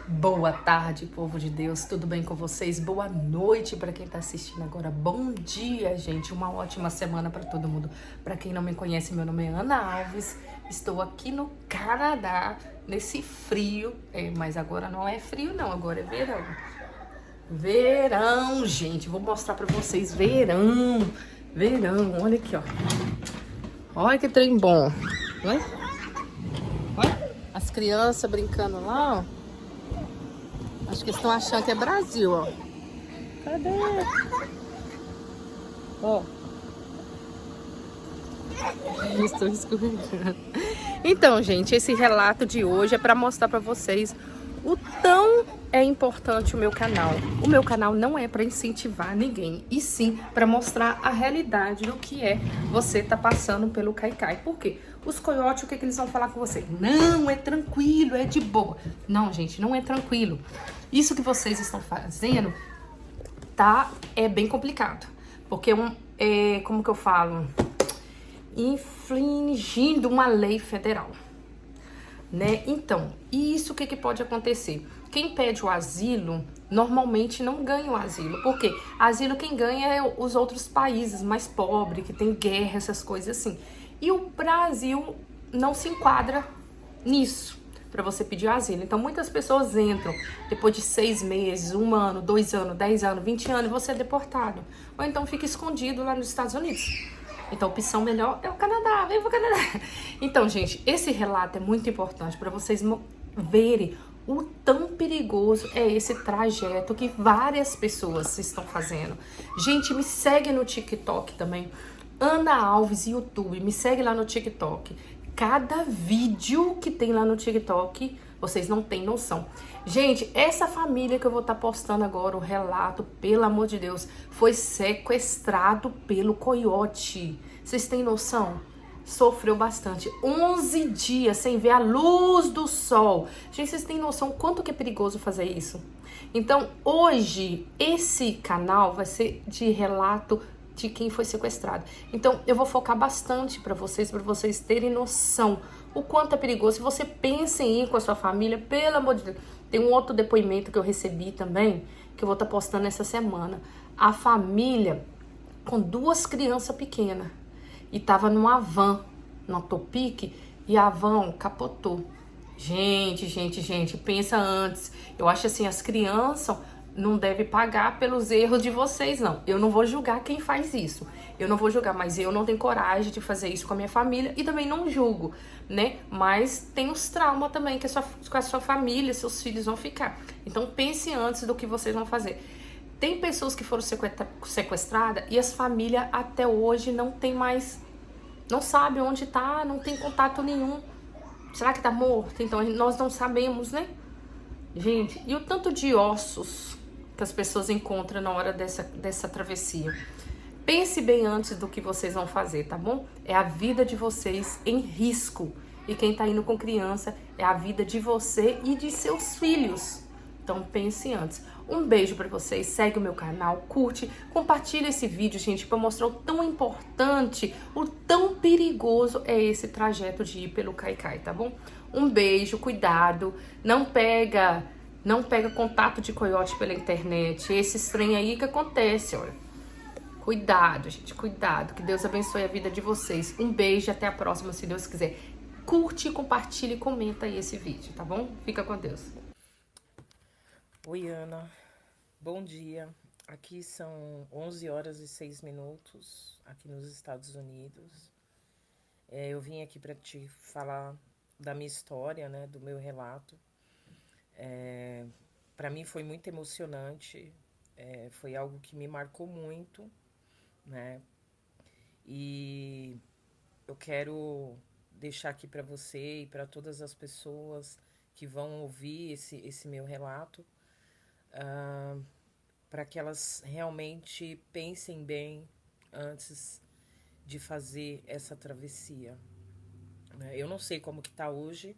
Boa tarde, povo de Deus, tudo bem com vocês? Boa noite para quem está assistindo agora. Bom dia, gente. Uma ótima semana para todo mundo. Para quem não me conhece, meu nome é Ana Alves. Estou aqui no Canadá, nesse frio. Mas agora não é frio, não. Agora é verão. Verão, gente. Vou mostrar para vocês. Verão. Verão. Olha aqui, ó. Olha que trem bom. Olha. Olha. As crianças brincando lá, ó. Acho que eles estão achando que é Brasil, ó. Cadê? Ó. Estou escorregando. Então, gente, esse relato de hoje é para mostrar para vocês o tão é importante o meu canal. O meu canal não é para incentivar ninguém, e sim para mostrar a realidade do que é você tá passando pelo caicai. Por quê? Os coiotes, o que eles vão falar com você? Não, é tranquilo, é de boa. Não, gente, não é tranquilo. Isso que vocês estão fazendo é bem complicado. Porque como que eu falo? Infringindo uma lei federal, né? Então, isso que pode acontecer? Quem pede o asilo normalmente não ganha o asilo. Por quê? Asilo quem ganha é os outros países mais pobres, que tem guerra, essas coisas assim. E o Brasil não se enquadra nisso para você pedir asilo. Então, muitas pessoas entram depois de 6 meses, 1 ano, 2 anos, 10 anos, 20 anos, e você é deportado. Ou então fica escondido lá nos Estados Unidos. Então, a opção melhor é o Canadá, vem pro Canadá. Então, gente, esse relato é muito importante para vocês verem o tão perigoso é esse trajeto que várias pessoas estão fazendo. Gente, me segue no TikTok também, Ana Alves YouTube, me segue lá no TikTok. Cada vídeo que tem lá no TikTok, vocês não têm noção. Gente, essa família que eu vou estar postando agora, o relato, pelo amor de Deus, foi sequestrado pelo coiote. Vocês têm noção? Sofreu bastante. 11 dias sem ver a luz do sol. Gente, vocês têm noção quanto que é perigoso fazer isso? Então, hoje, esse canal vai ser de relato de quem foi sequestrado. Então, eu vou focar bastante para vocês terem noção o quanto é perigoso. Se você pensa em ir com a sua família, pelo amor de Deus. Tem um outro depoimento que eu recebi também, que eu vou estar postando essa semana. A família com 2 crianças pequenas e tava numa van, numa Topic, e a van capotou. Gente, pensa antes. Eu acho assim, as crianças não devem pagar pelos erros de vocês, não. Eu não vou julgar quem faz isso. Eu não vou julgar, mas eu não tenho coragem de fazer isso com a minha família e também não julgo, né? Mas tem os traumas também que com a sua família, seus filhos vão ficar. Então pense antes do que vocês vão fazer. Tem pessoas que foram sequestradas e as famílias até hoje não tem mais, não sabe onde tá, não tem contato nenhum. Será que tá morto? Então nós não sabemos, né? Gente, e o tanto de ossos que as pessoas encontram na hora dessa travessia? Pense bem antes do que vocês vão fazer, tá bom? É a vida de vocês em risco. E quem tá indo com criança é a vida de você e de seus filhos. Então pense antes. Um beijo pra vocês, segue o meu canal, curte, compartilha esse vídeo, gente, pra mostrar o tão importante, o tão perigoso é esse trajeto de ir pelo Caicai, tá bom? Um beijo, cuidado, não pega contato de coiote pela internet, esse trem aí que acontece, olha. Cuidado, gente, cuidado, que Deus abençoe a vida de vocês. Um beijo e até a próxima, se Deus quiser. Curte, compartilha e comenta aí esse vídeo, tá bom? Fica com Deus. Oi, Ana. Bom dia. Aqui são 11 horas e 6 minutos, aqui nos Estados Unidos. Eu vim aqui para te falar da minha história, né, do meu relato. Para mim foi muito emocionante, foi algo que me marcou muito, né? E eu quero deixar aqui para você e para todas as pessoas que vão ouvir esse meu relato, para que elas realmente pensem bem antes de fazer essa travessia. Eu não sei como que tá hoje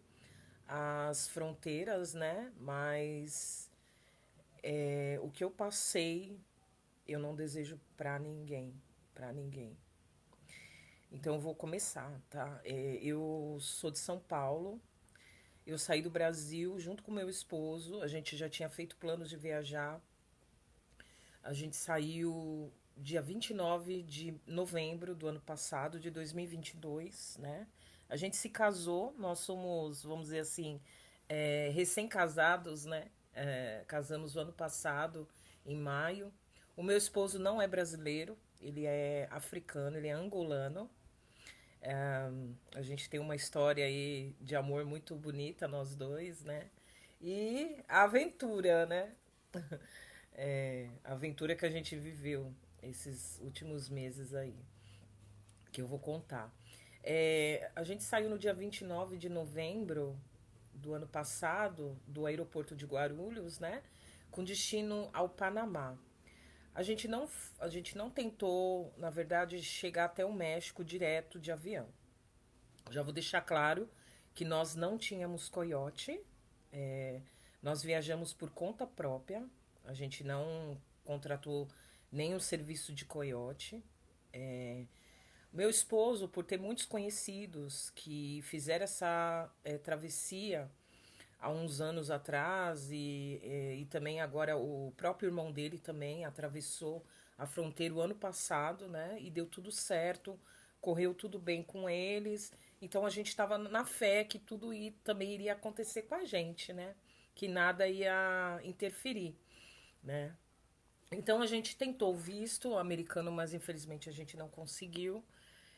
as fronteiras, né? Mas o que eu passei, eu não desejo para ninguém, para ninguém. Então eu vou começar, tá? Eu sou de São Paulo, eu saí do Brasil junto com meu esposo, a gente já tinha feito planos de viajar. A gente saiu dia 29 de novembro do ano passado, de 2022, né? A gente se casou, nós somos, vamos dizer assim, recém-casados, né? Casamos no ano passado, em maio. O meu esposo não é brasileiro, ele é africano, ele é angolano. A gente tem uma história aí de amor muito bonita, nós dois, né? E a aventura, né? A aventura que a gente viveu esses últimos meses aí, que eu vou contar. A gente saiu no dia 29 de novembro do ano passado, do aeroporto de Guarulhos, né? Com destino ao Panamá. A gente não, a gente não tentou, na verdade, chegar até o México direto de avião. Já vou deixar claro que nós não tínhamos coiote, é, nós viajamos por conta própria, a gente não contratou nenhum serviço de coiote. Meu esposo, por ter muitos conhecidos que fizeram essa travessia há uns anos atrás e também agora o próprio irmão dele também atravessou a fronteira o ano passado, né? E deu tudo certo, correu tudo bem com eles. Então a gente estava na fé que também iria acontecer com a gente, né? Que nada ia interferir, né? Então a gente tentou o visto americano, mas infelizmente a gente não conseguiu.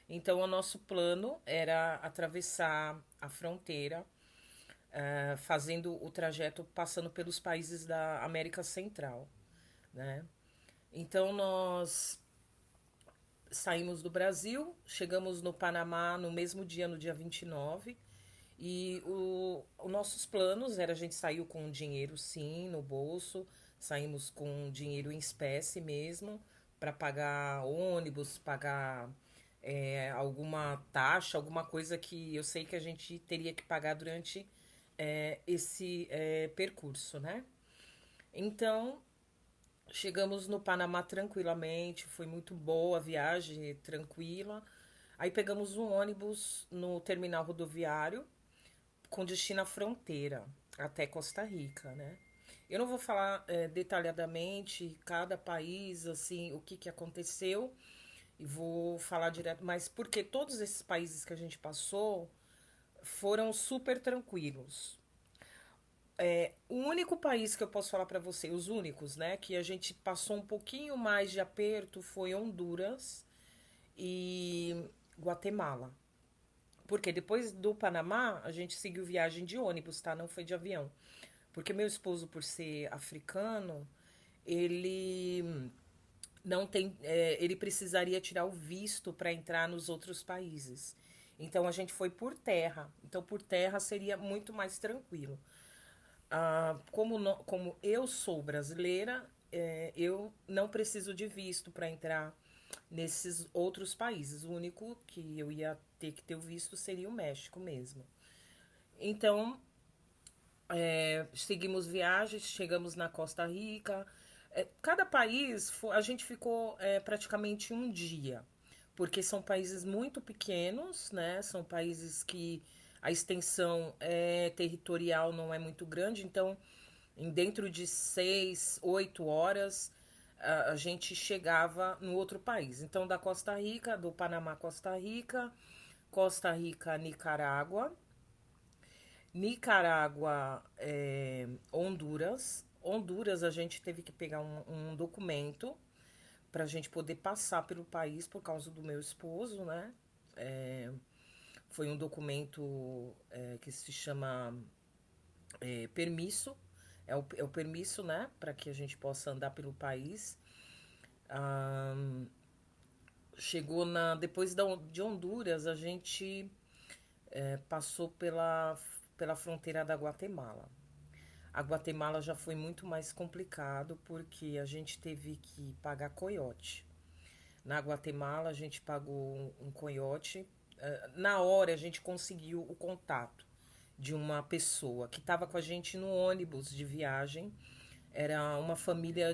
Então o nosso plano era atravessar a fronteira, fazendo o trajeto passando pelos países da América Central, né? Então nós saímos do Brasil, chegamos no Panamá no mesmo dia, no dia 29, e os nossos planos era a gente saiu com dinheiro sim no bolso, saímos com dinheiro em espécie mesmo, para pagar ônibus, pagar alguma taxa, alguma coisa que eu sei que a gente teria que pagar durante esse percurso, né? Então, chegamos no Panamá tranquilamente, foi muito boa a viagem, tranquila. Aí pegamos um ônibus no terminal rodoviário com destino à fronteira, até Costa Rica, né? Eu não vou falar detalhadamente cada país, assim, o que aconteceu, e vou falar direto, mas porque todos esses países que a gente passou foram super tranquilos. O único país que eu posso falar para você, os únicos, né, que a gente passou um pouquinho mais de aperto foi Honduras e Guatemala. Porque depois do Panamá, a gente seguiu viagem de ônibus, tá? Não foi de avião. Porque meu esposo, por ser africano, ele não tem, ele precisaria tirar o visto para entrar nos outros países. Então a gente foi por terra. Então por terra seria muito mais tranquilo. Como eu sou brasileira, eu não preciso de visto para entrar nesses outros países. O único que eu ia ter que ter o visto seria o México mesmo. Então, seguimos viagens, chegamos na Costa Rica. Cada país, a gente ficou praticamente um dia, porque são países muito pequenos, né? São países que a extensão territorial não é muito grande, então, dentro de 6, 8 horas, a gente chegava no outro país. Então, da Costa Rica, do Panamá, Costa Rica, Nicarágua, Nicarágua, Honduras. Honduras, a gente teve que pegar um documento para a gente poder passar pelo país por causa do meu esposo, né? Foi um documento que se chama permisso. É o permisso, né? Para que a gente possa andar pelo país. Depois de Honduras, a gente passou pela fronteira da Guatemala. A Guatemala já foi muito mais complicado porque a gente teve que pagar coiote. Na Guatemala a gente pagou um coiote. Na hora a gente conseguiu o contato de uma pessoa que estava com a gente no ônibus de viagem. Era uma família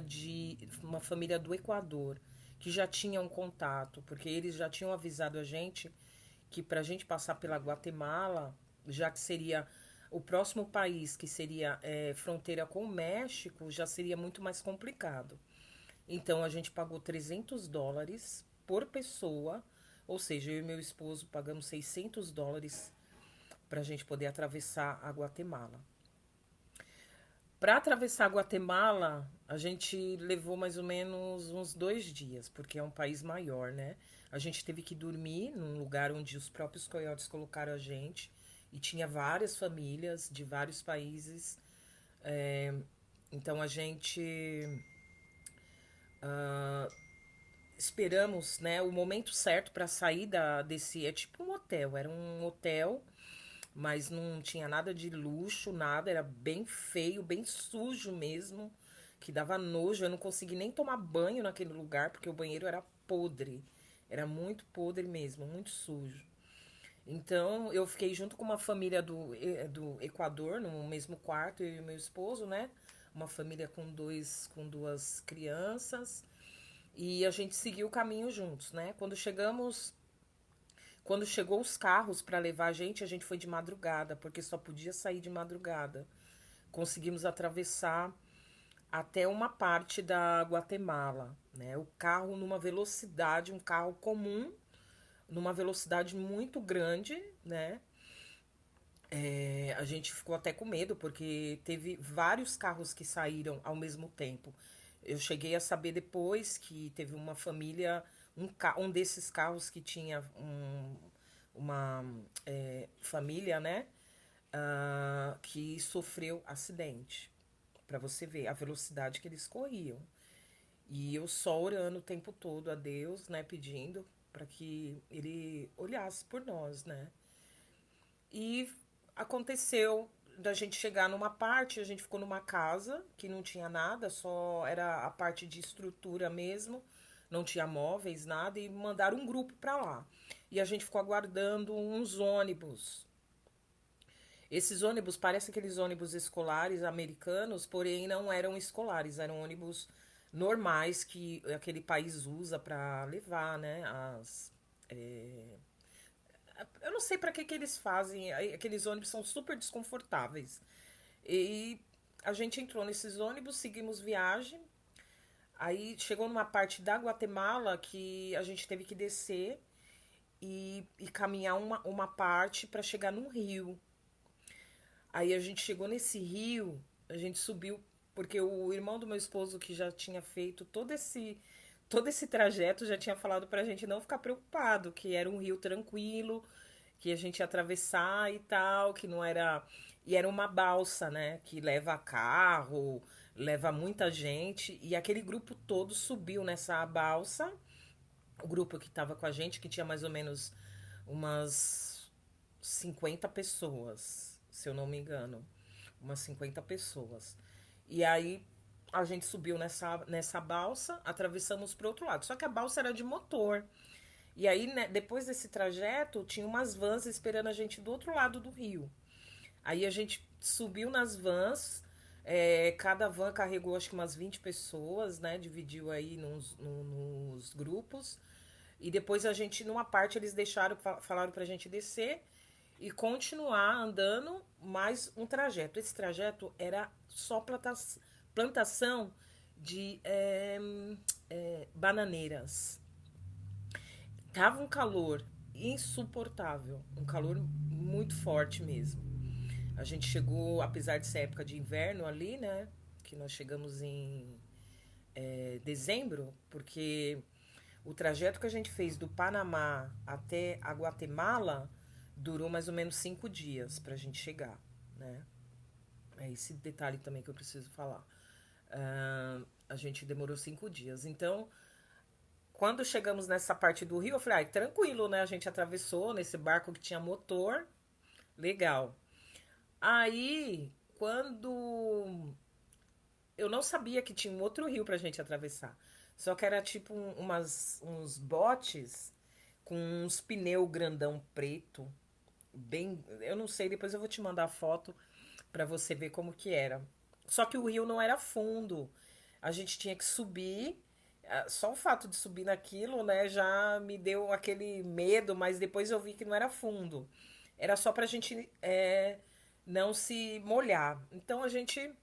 do Equador que já tinha um contato, porque eles já tinham avisado a gente que para a gente passar pela Guatemala, já que seria o próximo país, que seria fronteira com o México, já seria muito mais complicado. Então a gente pagou US$ 300 por pessoa, ou seja, eu e meu esposo pagamos US$ 600 para a gente poder atravessar a Guatemala. Para atravessar a Guatemala, a gente levou mais ou menos uns 2 dias, porque é um país maior, né? A gente teve que dormir num lugar onde os próprios coiotes colocaram a gente, e tinha várias famílias de vários países. É, então a gente esperamos, né, o momento certo para sair desse. É tipo um hotel, era um hotel, mas não tinha nada de luxo, nada, era bem feio, bem sujo mesmo, que dava nojo. Eu não consegui nem tomar banho naquele lugar, porque o banheiro era podre, era muito podre mesmo, muito sujo. Então eu fiquei junto com uma família do Equador, no mesmo quarto, eu e meu esposo, né? Uma família com duas crianças. E a gente seguiu o caminho juntos, né? Quando chegou os carros para levar a gente foi de madrugada, porque só podia sair de madrugada. Conseguimos atravessar até uma parte da Guatemala, né? O carro numa velocidade, um carro comum, numa velocidade muito grande, né? A gente ficou até com medo, porque teve vários carros que saíram ao mesmo tempo. Eu cheguei a saber depois que teve uma família, um desses carros que tinha uma família, né? Que sofreu acidente. Pra você ver a velocidade que eles corriam. E eu só orando o tempo todo a Deus, né? Pedindo para que ele olhasse por nós, né? E aconteceu da gente chegar numa parte, a gente ficou numa casa que não tinha nada, só era a parte de estrutura mesmo, não tinha móveis, nada, e mandaram um grupo para lá. E a gente ficou aguardando uns ônibus. Esses ônibus parecem aqueles ônibus escolares americanos, porém não eram escolares, eram ônibus normais que aquele país usa para levar, né, eu não sei para que eles fazem. Aqueles ônibus são super desconfortáveis. E a gente entrou nesses ônibus, seguimos viagem. Aí chegou numa parte da Guatemala que a gente teve que descer e caminhar uma parte para chegar num rio. Aí a gente chegou nesse rio, a gente subiu, porque o irmão do meu esposo, que já tinha feito todo esse trajeto, já tinha falado pra gente não ficar preocupado, que era um rio tranquilo, que a gente ia atravessar e tal, que não era. E era uma balsa, né? Que leva carro, leva muita gente. E aquele grupo todo subiu nessa balsa. O grupo que estava com a gente, que tinha mais ou menos umas 50 pessoas, se eu não me engano. Umas 50 pessoas. E aí a gente subiu nessa balsa, atravessamos para o outro lado. Só que a balsa era de motor. E aí, né, depois desse trajeto, tinha umas vans esperando a gente do outro lado do rio. Aí a gente subiu nas vans, cada van carregou acho que umas 20 pessoas, né? Dividiu aí nos grupos. E depois a gente, numa parte, eles deixaram, falaram pra gente descer e continuar andando mais um trajeto. Esse trajeto era só plantação de bananeiras. Tava um calor insuportável, um calor muito forte mesmo. A gente chegou, apesar de ser época de inverno ali, né? Que nós chegamos em dezembro, porque o trajeto que a gente fez do Panamá até a Guatemala durou mais ou menos 5 dias pra gente chegar, né? É esse detalhe também que eu preciso falar. A gente demorou 5 dias. Então, quando chegamos nessa parte do rio, eu falei, tranquilo, né? A gente atravessou nesse barco que tinha motor. Legal. Aí, quando eu não sabia que tinha um outro rio pra gente atravessar. Só que era tipo uns botes com uns pneu grandão preto. Bem. Eu não sei, depois eu vou te mandar a foto pra você ver como que era. Só que o rio não era fundo. A gente tinha que subir. Só o fato de subir naquilo, né, já me deu aquele medo, mas depois eu vi que não era fundo. Era só pra gente não se molhar. Então a gente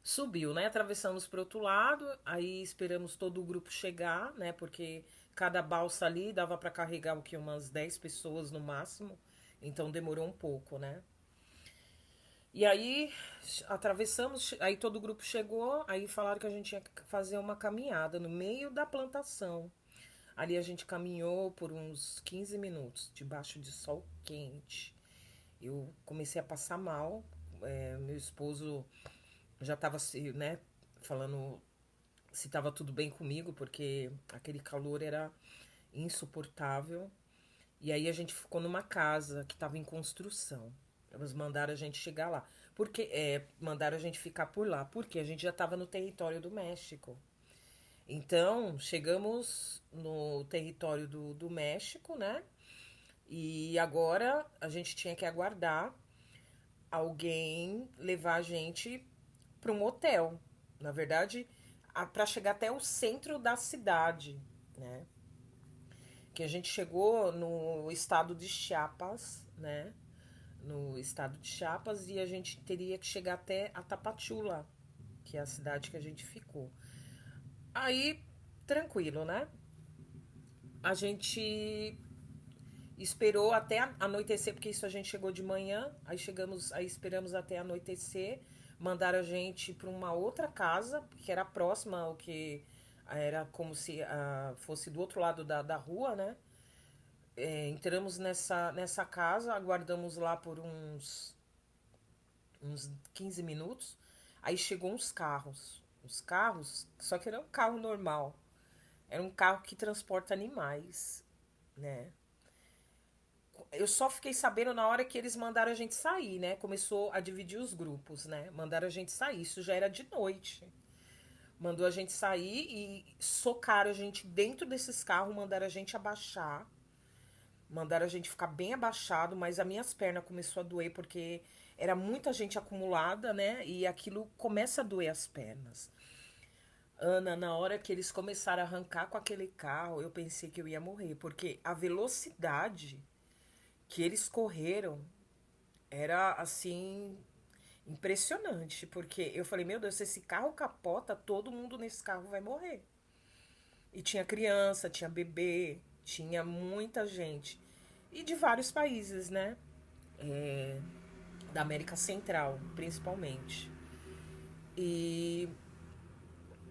subiu, né? Atravessamos para outro lado, aí esperamos todo o grupo chegar, né? Porque cada balsa ali dava para carregar o que umas 10 pessoas no máximo. Então demorou um pouco, né? E aí atravessamos, aí todo o grupo chegou, aí falaram que a gente tinha que fazer uma caminhada no meio da plantação. Ali a gente caminhou por uns 15 minutos, debaixo de sol quente. Eu comecei a passar mal. Meu esposo já estava, né, falando se estava tudo bem comigo, porque aquele calor era insuportável. E aí a gente ficou numa casa que estava em construção. Eles mandaram a gente chegar lá. Porque mandaram a gente ficar por lá, porque a gente já estava no território do México. Então, chegamos no território do México, né? E agora a gente tinha que aguardar alguém levar a gente para um hotel. Na verdade, para chegar até o centro da cidade, né? Que a gente chegou no estado de Chiapas, né? No estado de Chiapas e a gente teria que chegar até a Tapachula, que é a cidade que a gente ficou. Aí, tranquilo, né? A gente esperou até anoitecer, porque isso a gente chegou de manhã, aí esperamos até anoitecer, mandaram a gente para uma outra casa, que era próxima ao que era como se fosse do outro lado da rua, né? Entramos nessa casa, aguardamos lá por uns 15 minutos, aí chegou uns carros, só que era um carro normal, era um carro que transporta animais, né? Eu só fiquei sabendo na hora que eles mandaram a gente sair, né? Começou a dividir os grupos, né? Mandaram a gente sair. Isso já era de noite. Mandou a gente sair e socaram a gente dentro desses carros, mandaram a gente abaixar. Mandaram a gente ficar bem abaixado, mas as minhas pernas começou a doer porque era muita gente acumulada, né? E aquilo começa a doer as pernas. Ana, na hora que eles começaram a arrancar com aquele carro, eu pensei que eu ia morrer, porque a velocidade que eles correram era assim impressionante, porque eu falei, meu Deus, se esse carro capota, todo mundo nesse carro vai morrer. E tinha criança, tinha bebê, tinha muita gente. E de vários países, né? Da América Central, principalmente. E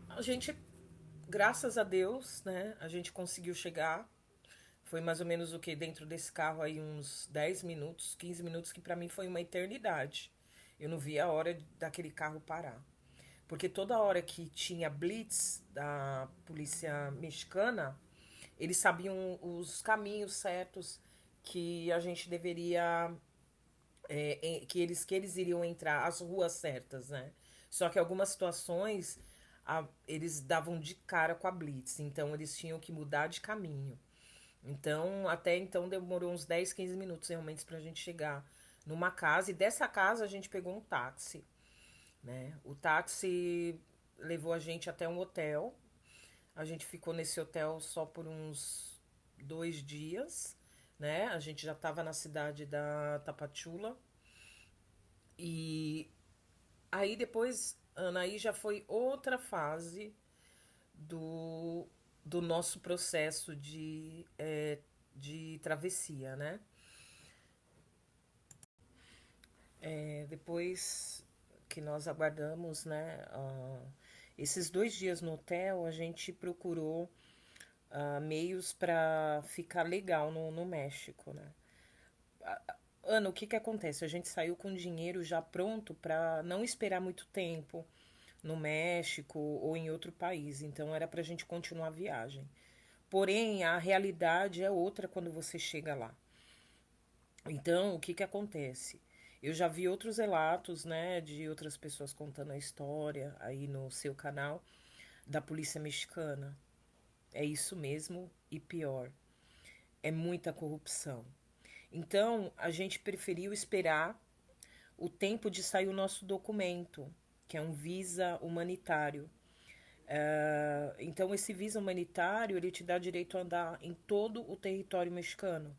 a gente, graças a Deus, né, a gente conseguiu chegar. Foi mais ou menos o que dentro desse carro aí uns 10 minutos, 15 minutos, que para mim foi uma eternidade. Eu não vi a hora daquele carro parar. Porque toda hora que tinha blitz da polícia mexicana, eles sabiam os caminhos certos que a gente deveria. Que eles iriam entrar, as ruas certas, né? Só que algumas situações eles davam de cara com a blitz, então eles tinham que mudar de caminho. Então, até então demorou uns 10, 15 minutos realmente pra gente chegar numa casa. E dessa casa a gente pegou um táxi, né? O táxi levou a gente até um hotel. A gente ficou nesse hotel só por uns 2 dias, né? A gente já estava na cidade da Tapachula. E aí depois, Ana, aí já foi outra fase do, do nosso processo de travessia, né? Depois que nós aguardamos, né? Esses 2 dias no hotel, a gente procurou meios para ficar legal no México, né? Ana, o que que acontece? A gente saiu com dinheiro já pronto para não esperar muito tempo no México ou em outro país, então era para a gente continuar a viagem. Porém, a realidade é outra quando você chega lá. Então, o que que acontece? Eu já vi outros relatos, né, de outras pessoas contando a história aí no seu canal da polícia mexicana. É isso mesmo e pior. É muita corrupção. Então, a gente preferiu esperar o tempo de sair o nosso documento, que é um visa humanitário. Então, esse visa humanitário, ele te dá direito a andar em todo o território mexicano.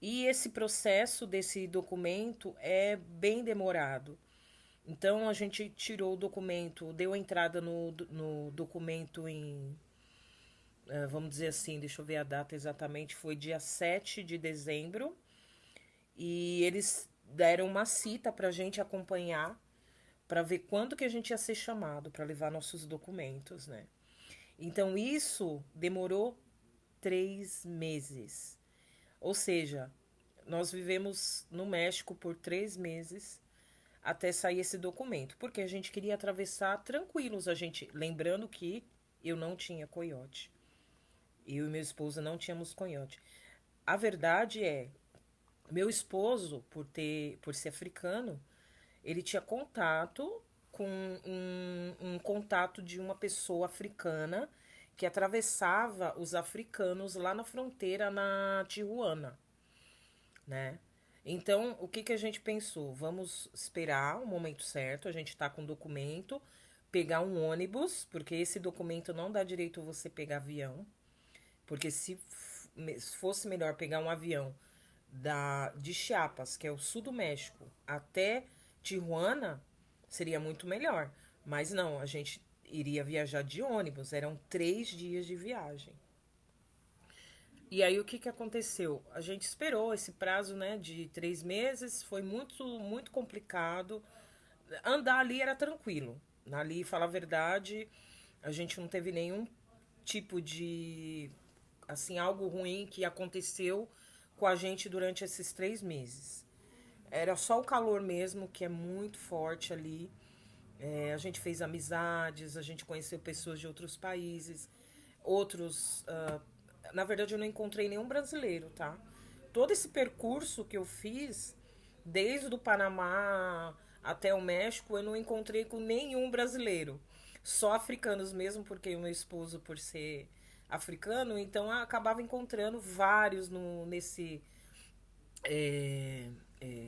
E esse processo desse documento é bem demorado. Então a gente tirou o documento, deu entrada no documento em, vamos dizer assim, deixa eu ver a data exatamente, foi dia 7 de dezembro. E eles deram uma cita para a gente acompanhar, para ver quando que a gente ia ser chamado para levar nossos documentos, né? Então isso demorou 3 meses. Ou seja, nós vivemos no México por 3 meses até sair esse documento, porque a gente queria atravessar tranquilos. A gente, lembrando que eu não tinha coiote. Eu e meu esposo não tínhamos coiote. A verdade é, meu esposo, por ser africano, ele tinha contato com um contato de uma pessoa africana que atravessava os africanos lá na fronteira na Tijuana, né? Então, o que que a gente pensou? Vamos esperar o momento certo, a gente tá com o documento, pegar um ônibus, porque esse documento não dá direito a você pegar avião, porque se fosse melhor pegar um avião de Chiapas, que é o sul do México, até Tijuana, seria muito melhor. Mas não, a gente iria viajar de ônibus, eram 3 dias de viagem. E aí o que que aconteceu? A gente esperou esse prazo, né, de 3 meses, foi muito complicado. Andar ali era tranquilo. Ali, falar a verdade, a gente não teve nenhum tipo de, assim, algo ruim que aconteceu com a gente durante esses 3 meses. Era só o calor mesmo, que é muito forte ali. A gente fez amizades, a gente conheceu pessoas de outros países, outros. Na verdade, eu não encontrei nenhum brasileiro, tá? Todo esse percurso que eu fiz, desde o Panamá até o México, eu não encontrei com nenhum brasileiro. Só africanos mesmo, porque o meu esposo, por ser africano, então eu acabava encontrando vários nesse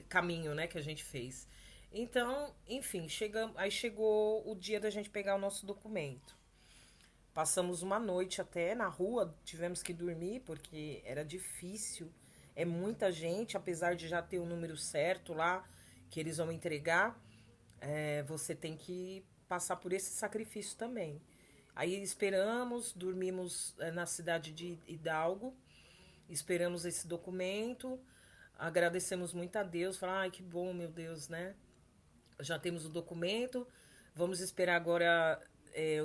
caminho, né, que a gente fez. Então, enfim, aí chegou o dia da gente pegar o nosso documento. Passamos uma noite até na rua, tivemos que dormir porque era difícil. É muita gente, apesar de já ter o número certo lá que eles vão entregar, você tem que passar por esse sacrifício também. Aí esperamos, dormimos na cidade de Hidalgo, esperamos esse documento, agradecemos muito a Deus, falar, ai que bom, meu Deus, né? Já temos o documento, vamos esperar agora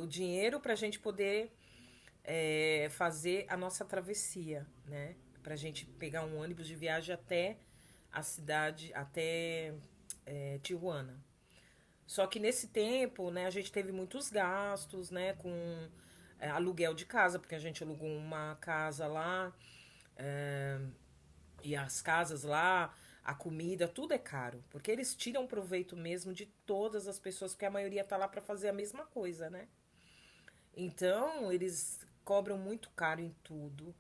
o dinheiro para a gente poder fazer a nossa travessia, né? Para a gente pegar um ônibus de viagem até a cidade, até Tijuana. Só que nesse tempo, né, a gente teve muitos gastos, né, com aluguel de casa, porque a gente alugou uma casa lá, é, e as casas lá, a comida, tudo é caro, porque eles tiram proveito mesmo de todas as pessoas, porque a maioria tá lá para fazer a mesma coisa, né? Então, eles cobram muito caro em tudo.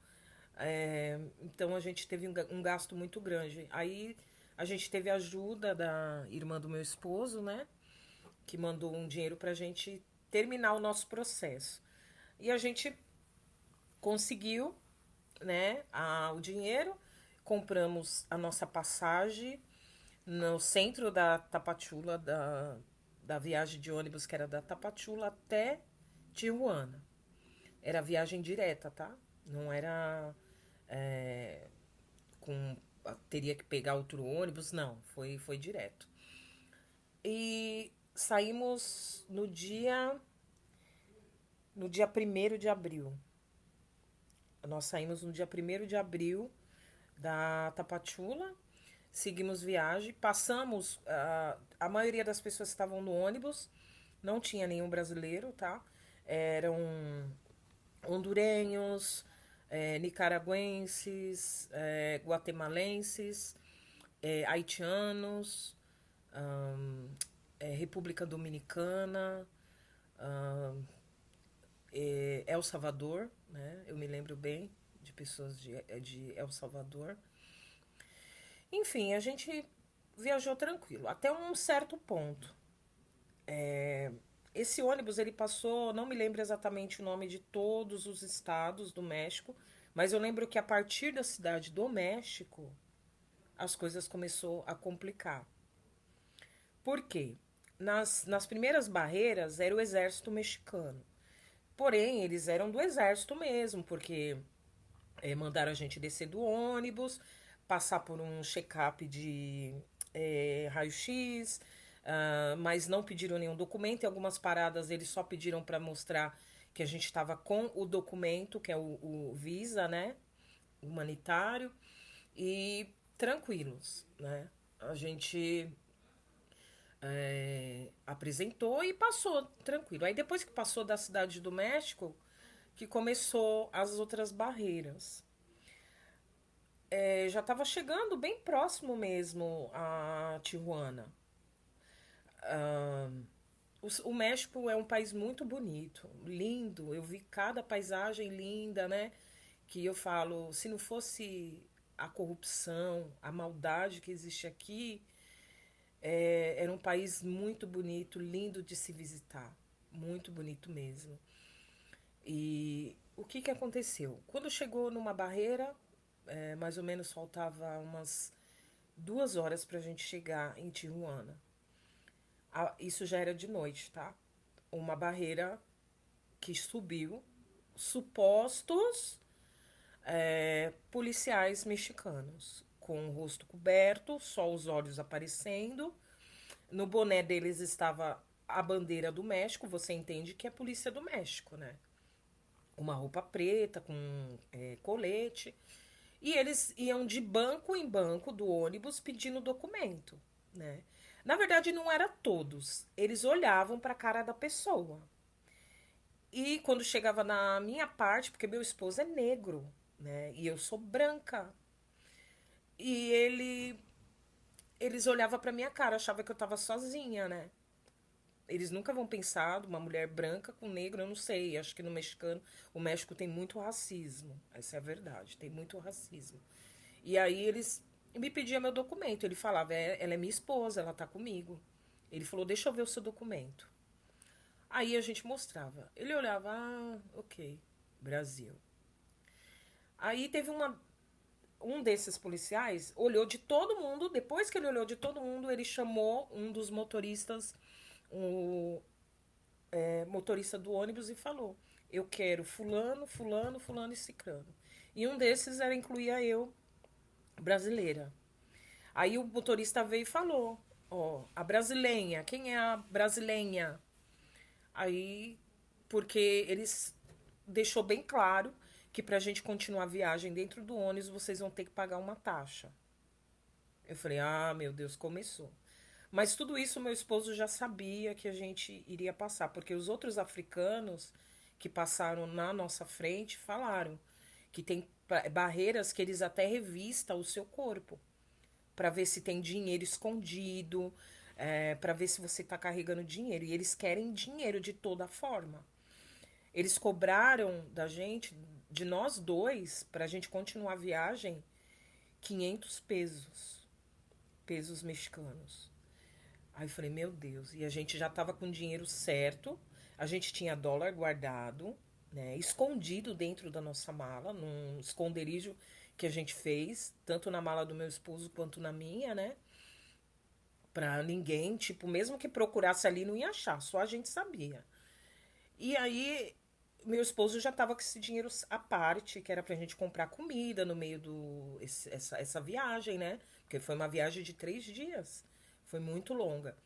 Então, a gente teve um gasto muito grande. Aí, a gente teve a ajuda da irmã do meu esposo, né? Que mandou um dinheiro pra gente terminar o nosso processo. E a gente conseguiu, né, o dinheiro, compramos a nossa passagem no centro da Tapachula, da viagem de ônibus que era da Tapachula até Tijuana. Era viagem direta, tá? Não era com teria que pegar outro ônibus, não, foi direto. E saímos no dia 1º de abril. Nós saímos no dia 1º de abril da Tapachula, seguimos viagem, passamos, a maioria das pessoas que estavam no ônibus, não tinha nenhum brasileiro, tá? Eram hondurenhos, nicaragüenses, guatemalenses, haitianos, República Dominicana, El Salvador, né? Eu me lembro bem de pessoas de El Salvador. Enfim, a gente viajou tranquilo, até um certo ponto. Esse ônibus, ele passou, não me lembro exatamente o nome de todos os estados do México, mas eu lembro que a partir da cidade do México, as coisas começou a complicar. Por quê? Nas primeiras barreiras era o exército mexicano. Porém, eles eram do exército mesmo, porque mandaram a gente descer do ônibus, passar por um check-up de raio-x, mas não pediram nenhum documento. Em algumas paradas eles só pediram para mostrar que a gente estava com o documento, que é o Visa, né? Humanitário, e tranquilos, né? A gente apresentou e passou tranquilo. Aí depois que passou da Cidade do México, que começou as outras barreiras. Já estava chegando bem próximo mesmo a Tijuana. O México é um país muito bonito, lindo. Eu vi cada paisagem linda, né? Que eu falo, se não fosse a corrupção, a maldade que existe aqui, era um país muito bonito, lindo de se visitar. Muito bonito mesmo. E o que, que aconteceu? Quando chegou numa barreira, mais ou menos faltava umas 2 horas para a gente chegar em Tijuana. Isso já era de noite, tá? Uma barreira que subiu supostos policiais mexicanos, com o rosto coberto, só os olhos aparecendo. No boné deles estava a bandeira do México, você entende que é a polícia do México, né? Uma roupa preta com colete. E eles iam de banco em banco do ônibus pedindo documento, né? Na verdade, não era todos. Eles olhavam para a cara da pessoa. E quando chegava na minha parte, porque meu esposo é negro, né? E eu sou branca. E eles olhavam para minha cara, achavam que eu tava sozinha, né? Eles nunca vão pensar uma mulher branca com negro, eu não sei. Acho que no mexicano, o México tem muito racismo. Essa é a verdade, tem muito racismo. E aí eles me pediam meu documento. Ele falava, ela é minha esposa, ela tá comigo. Ele falou, deixa eu ver o seu documento. Aí a gente mostrava. Ele olhava, ok, Brasil. Aí teve um desses policiais, olhou de todo mundo. Depois que ele olhou de todo mundo, ele chamou um dos motoristas, o motorista do ônibus, e falou, eu quero fulano, fulano, fulano e cicrano. E um desses incluía eu, brasileira. Aí o motorista veio e falou, a brasileira, quem é a brasileira? Aí, porque eles deixou bem claro que pra gente continuar a viagem dentro do ônibus, vocês vão ter que pagar uma taxa. Eu falei, meu Deus, começou. Mas tudo isso meu esposo já sabia que a gente iria passar, porque os outros africanos que passaram na nossa frente falaram que tem barreiras que eles até revistam o seu corpo para ver se tem dinheiro escondido, para ver se você está carregando dinheiro. E eles querem dinheiro de toda forma. Eles cobraram da gente, de nós dois, para a gente continuar a viagem, 500 pesos mexicanos. Aí eu falei, meu Deus. E a gente já estava com o dinheiro certo, a gente tinha dólar guardado, né, escondido dentro da nossa mala, num esconderijo que a gente fez, tanto na mala do meu esposo quanto na minha, né? Pra ninguém, tipo, mesmo que procurasse ali, não ia achar, só a gente sabia. E aí, meu esposo já tava com esse dinheiro à parte, que era pra gente comprar comida no meio essa viagem, né? Porque foi uma viagem de 3 dias. Foi muito longa.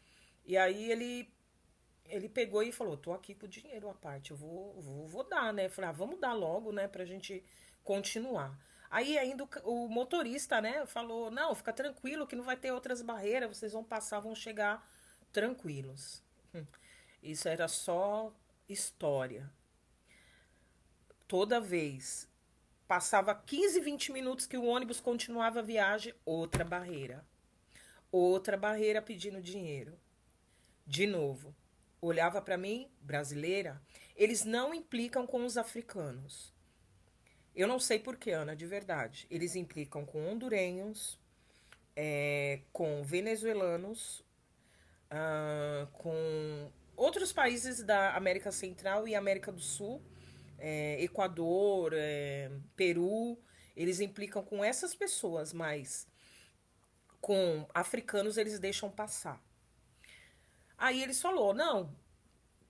E aí ele pegou e falou, tô aqui com o dinheiro à parte, eu vou dar, né? Eu falei, vamos dar logo, né, pra gente continuar. Aí ainda o motorista, né, falou, não, fica tranquilo que não vai ter outras barreiras, vocês vão passar, vão chegar tranquilos. Isso era só história. Toda vez passava 15, 20 minutos que o ônibus continuava a viagem, outra barreira. Outra barreira pedindo dinheiro. De novo. Olhava para mim, brasileira, eles não implicam com os africanos. Eu não sei porquê, Ana, de verdade. Eles implicam com hondurenhos, com venezuelanos, com outros países da América Central e América do Sul, Equador, Peru. Eles implicam com essas pessoas, mas com africanos eles deixam passar. Aí eles falou, não,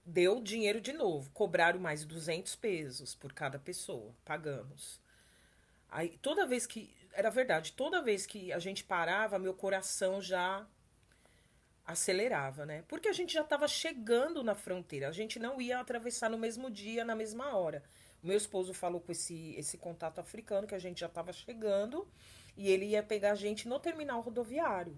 deu dinheiro de novo, cobraram mais 200 pesos por cada pessoa, pagamos. Aí toda vez que, era verdade, toda vez que a gente parava, meu coração já acelerava, né? Porque a gente já estava chegando na fronteira, a gente não ia atravessar no mesmo dia, na mesma hora. O meu esposo falou com esse contato africano que a gente já estava chegando e ele ia pegar a gente no terminal rodoviário.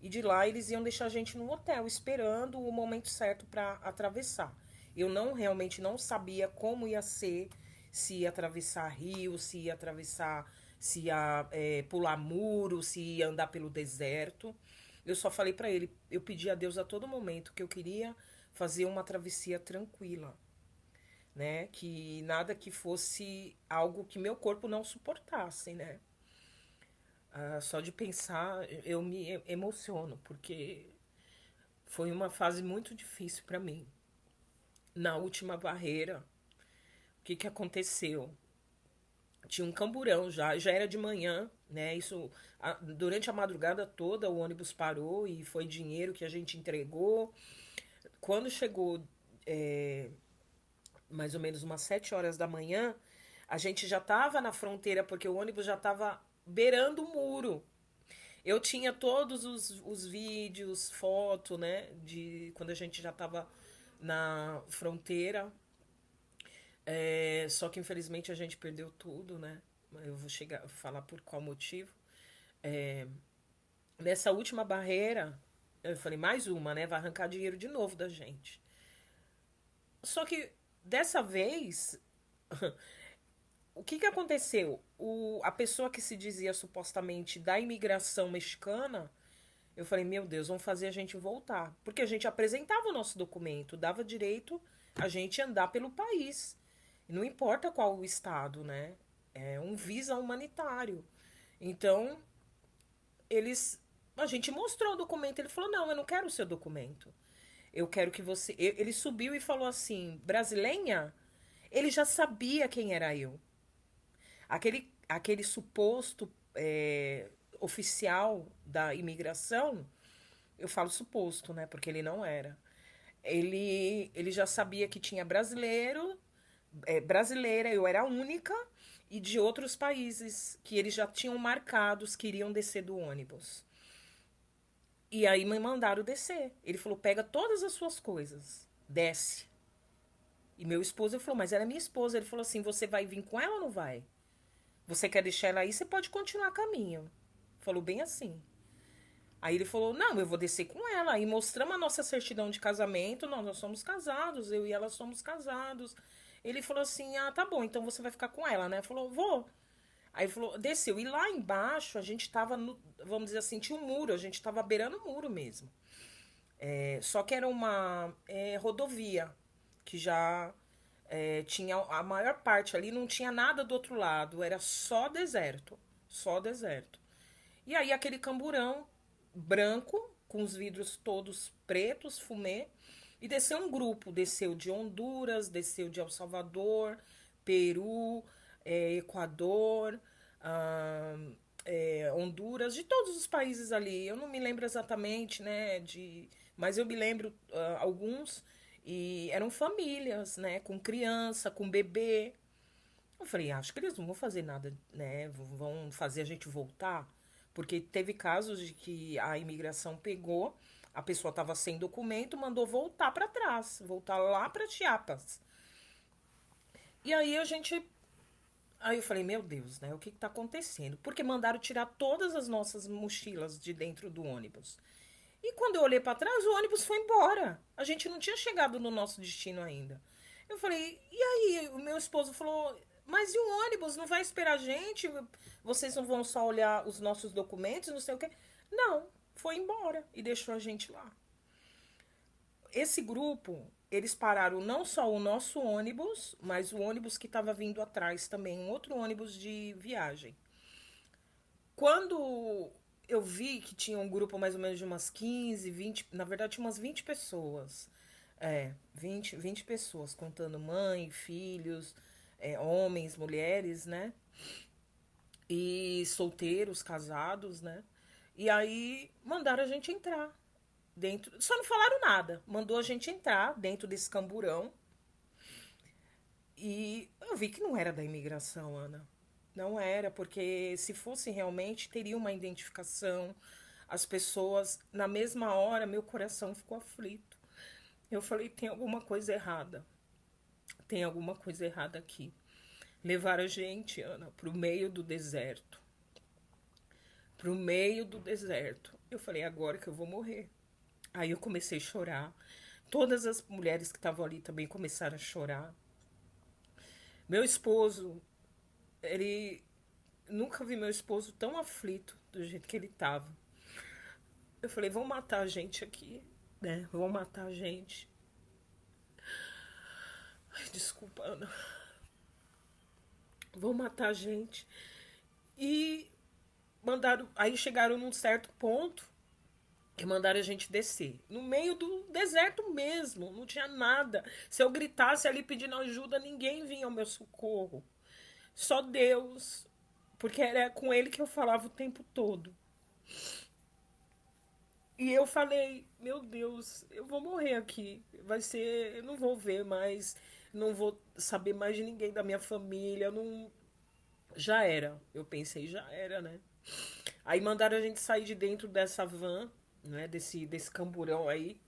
E de lá eles iam deixar a gente no hotel esperando o momento certo para atravessar. Eu não realmente não sabia como ia ser, se ia atravessar rio, se ia atravessar, se ia pular muro, se ia andar pelo deserto. Eu só falei para ele, eu pedi a Deus a todo momento que eu queria fazer uma travessia tranquila, né? Que nada que fosse algo que meu corpo não suportasse, né? Só de pensar eu me emociono, porque foi uma fase muito difícil para mim. Na última barreira, o que que aconteceu? Tinha um camburão já era de manhã, né? Isso durante a madrugada toda o ônibus parou e foi dinheiro que a gente entregou. Quando chegou mais ou menos umas 7 horas da manhã, a gente já estava na fronteira porque o ônibus já estava beirando o muro. Eu tinha todos os vídeos, foto, né, de quando a gente já estava na fronteira. Só que infelizmente a gente perdeu tudo, né? Eu vou chegar a falar por qual motivo. É, Nessa última barreira, eu falei, mais uma, né? Vai arrancar dinheiro de novo da gente. Só que dessa vez, o que que aconteceu? A pessoa que se dizia supostamente da imigração mexicana, eu falei, meu Deus, vão fazer a gente voltar. Porque a gente apresentava o nosso documento, dava direito a gente andar pelo país. Não importa qual o estado, né? É um visa humanitário. Então, eles. A gente mostrou o documento. Ele falou: não, eu não quero o seu documento. Eu quero que você. Ele subiu e falou assim: brasileira? Ele já sabia quem era eu. Aquele suposto oficial da imigração, eu falo suposto, né? Porque ele não era. Ele já sabia que tinha brasileira, eu era a única, e de outros países que eles já tinham marcados que iriam descer do ônibus. E aí me mandaram descer. Ele falou: pega todas as suas coisas, desce. E meu esposo falou: mas ela é minha esposa. Ele falou assim: você vai vir com ela ou não vai? Você quer deixar ela aí? Você pode continuar caminho. Falou bem assim. Aí ele falou: não, eu vou descer com ela. Aí mostramos a nossa certidão de casamento. Nós somos casados, eu e ela somos casados. Ele falou assim: ah, tá bom, então você vai ficar com ela, né? Falou: vou. Aí ele falou: desceu. E lá embaixo a gente tava, vamos dizer assim, tinha um muro, a gente tava beirando o muro mesmo. Só que era uma rodovia, que já tinha a maior parte ali, não tinha nada do outro lado, era só deserto. Só deserto. E aí aquele camburão branco, com os vidros todos pretos, fumê, e desceu um grupo, desceu de Honduras, desceu de El Salvador, Peru, Equador, Honduras, de todos os países ali. Eu não me lembro exatamente, né, mas eu me lembro alguns, e eram famílias, né, com criança, com bebê. Eu falei, acho que eles não vão fazer nada, né? Vão fazer a gente voltar. Porque teve casos de que a imigração pegou, a pessoa estava sem documento, mandou voltar para trás, voltar lá para Chiapas. E aí a gente. Aí eu falei, meu Deus, né? O que está acontecendo? Porque mandaram tirar todas as nossas mochilas de dentro do ônibus. E quando eu olhei para trás, o ônibus foi embora. A gente não tinha chegado no nosso destino ainda. Eu falei, e aí? O meu esposo falou, mas e o ônibus? Não vai esperar a gente? Vocês não vão só olhar os nossos documentos, não sei o quê? Não, foi embora e deixou a gente lá. Esse grupo, eles pararam não só o nosso ônibus, mas o ônibus que estava vindo atrás também, um outro ônibus de viagem. Quando eu vi que tinha um grupo mais ou menos de umas 15, 20, na verdade tinha umas 20 pessoas. 20 pessoas, contando mãe, filhos, homens, mulheres, né? E solteiros, casados, né? E aí mandaram a gente entrar dentro. Só não falaram nada. Mandou a gente entrar dentro desse camburão. E eu vi que não era da imigração, Ana. Não era, porque se fosse realmente, teria uma identificação. As pessoas, na mesma hora, meu coração ficou aflito. Eu falei: tem alguma coisa errada. Tem alguma coisa errada aqui. Levaram a gente, Ana, pro meio do deserto. Pro meio do deserto. Eu falei: agora que eu vou morrer. Aí eu comecei a chorar. Todas as mulheres que estavam ali também começaram a chorar. Meu esposo, ele nunca vi meu esposo tão aflito do jeito que ele tava. Eu falei: vão matar a gente aqui, né? Vão matar a gente. Ai, desculpa, Ana. Vão matar a gente. E mandaram, aí chegaram num certo ponto que mandaram a gente descer. No meio do deserto mesmo, não tinha nada. Se eu gritasse ali pedindo ajuda, ninguém vinha ao meu socorro. Só Deus, porque era com ele que eu falava o tempo todo. E eu falei: meu Deus, eu vou morrer aqui. Vai ser, eu não vou ver mais, não vou saber mais de ninguém da minha família, não, já era. Eu pensei: já era, né? Aí mandaram a gente sair de dentro dessa van, né, desse camburão aí.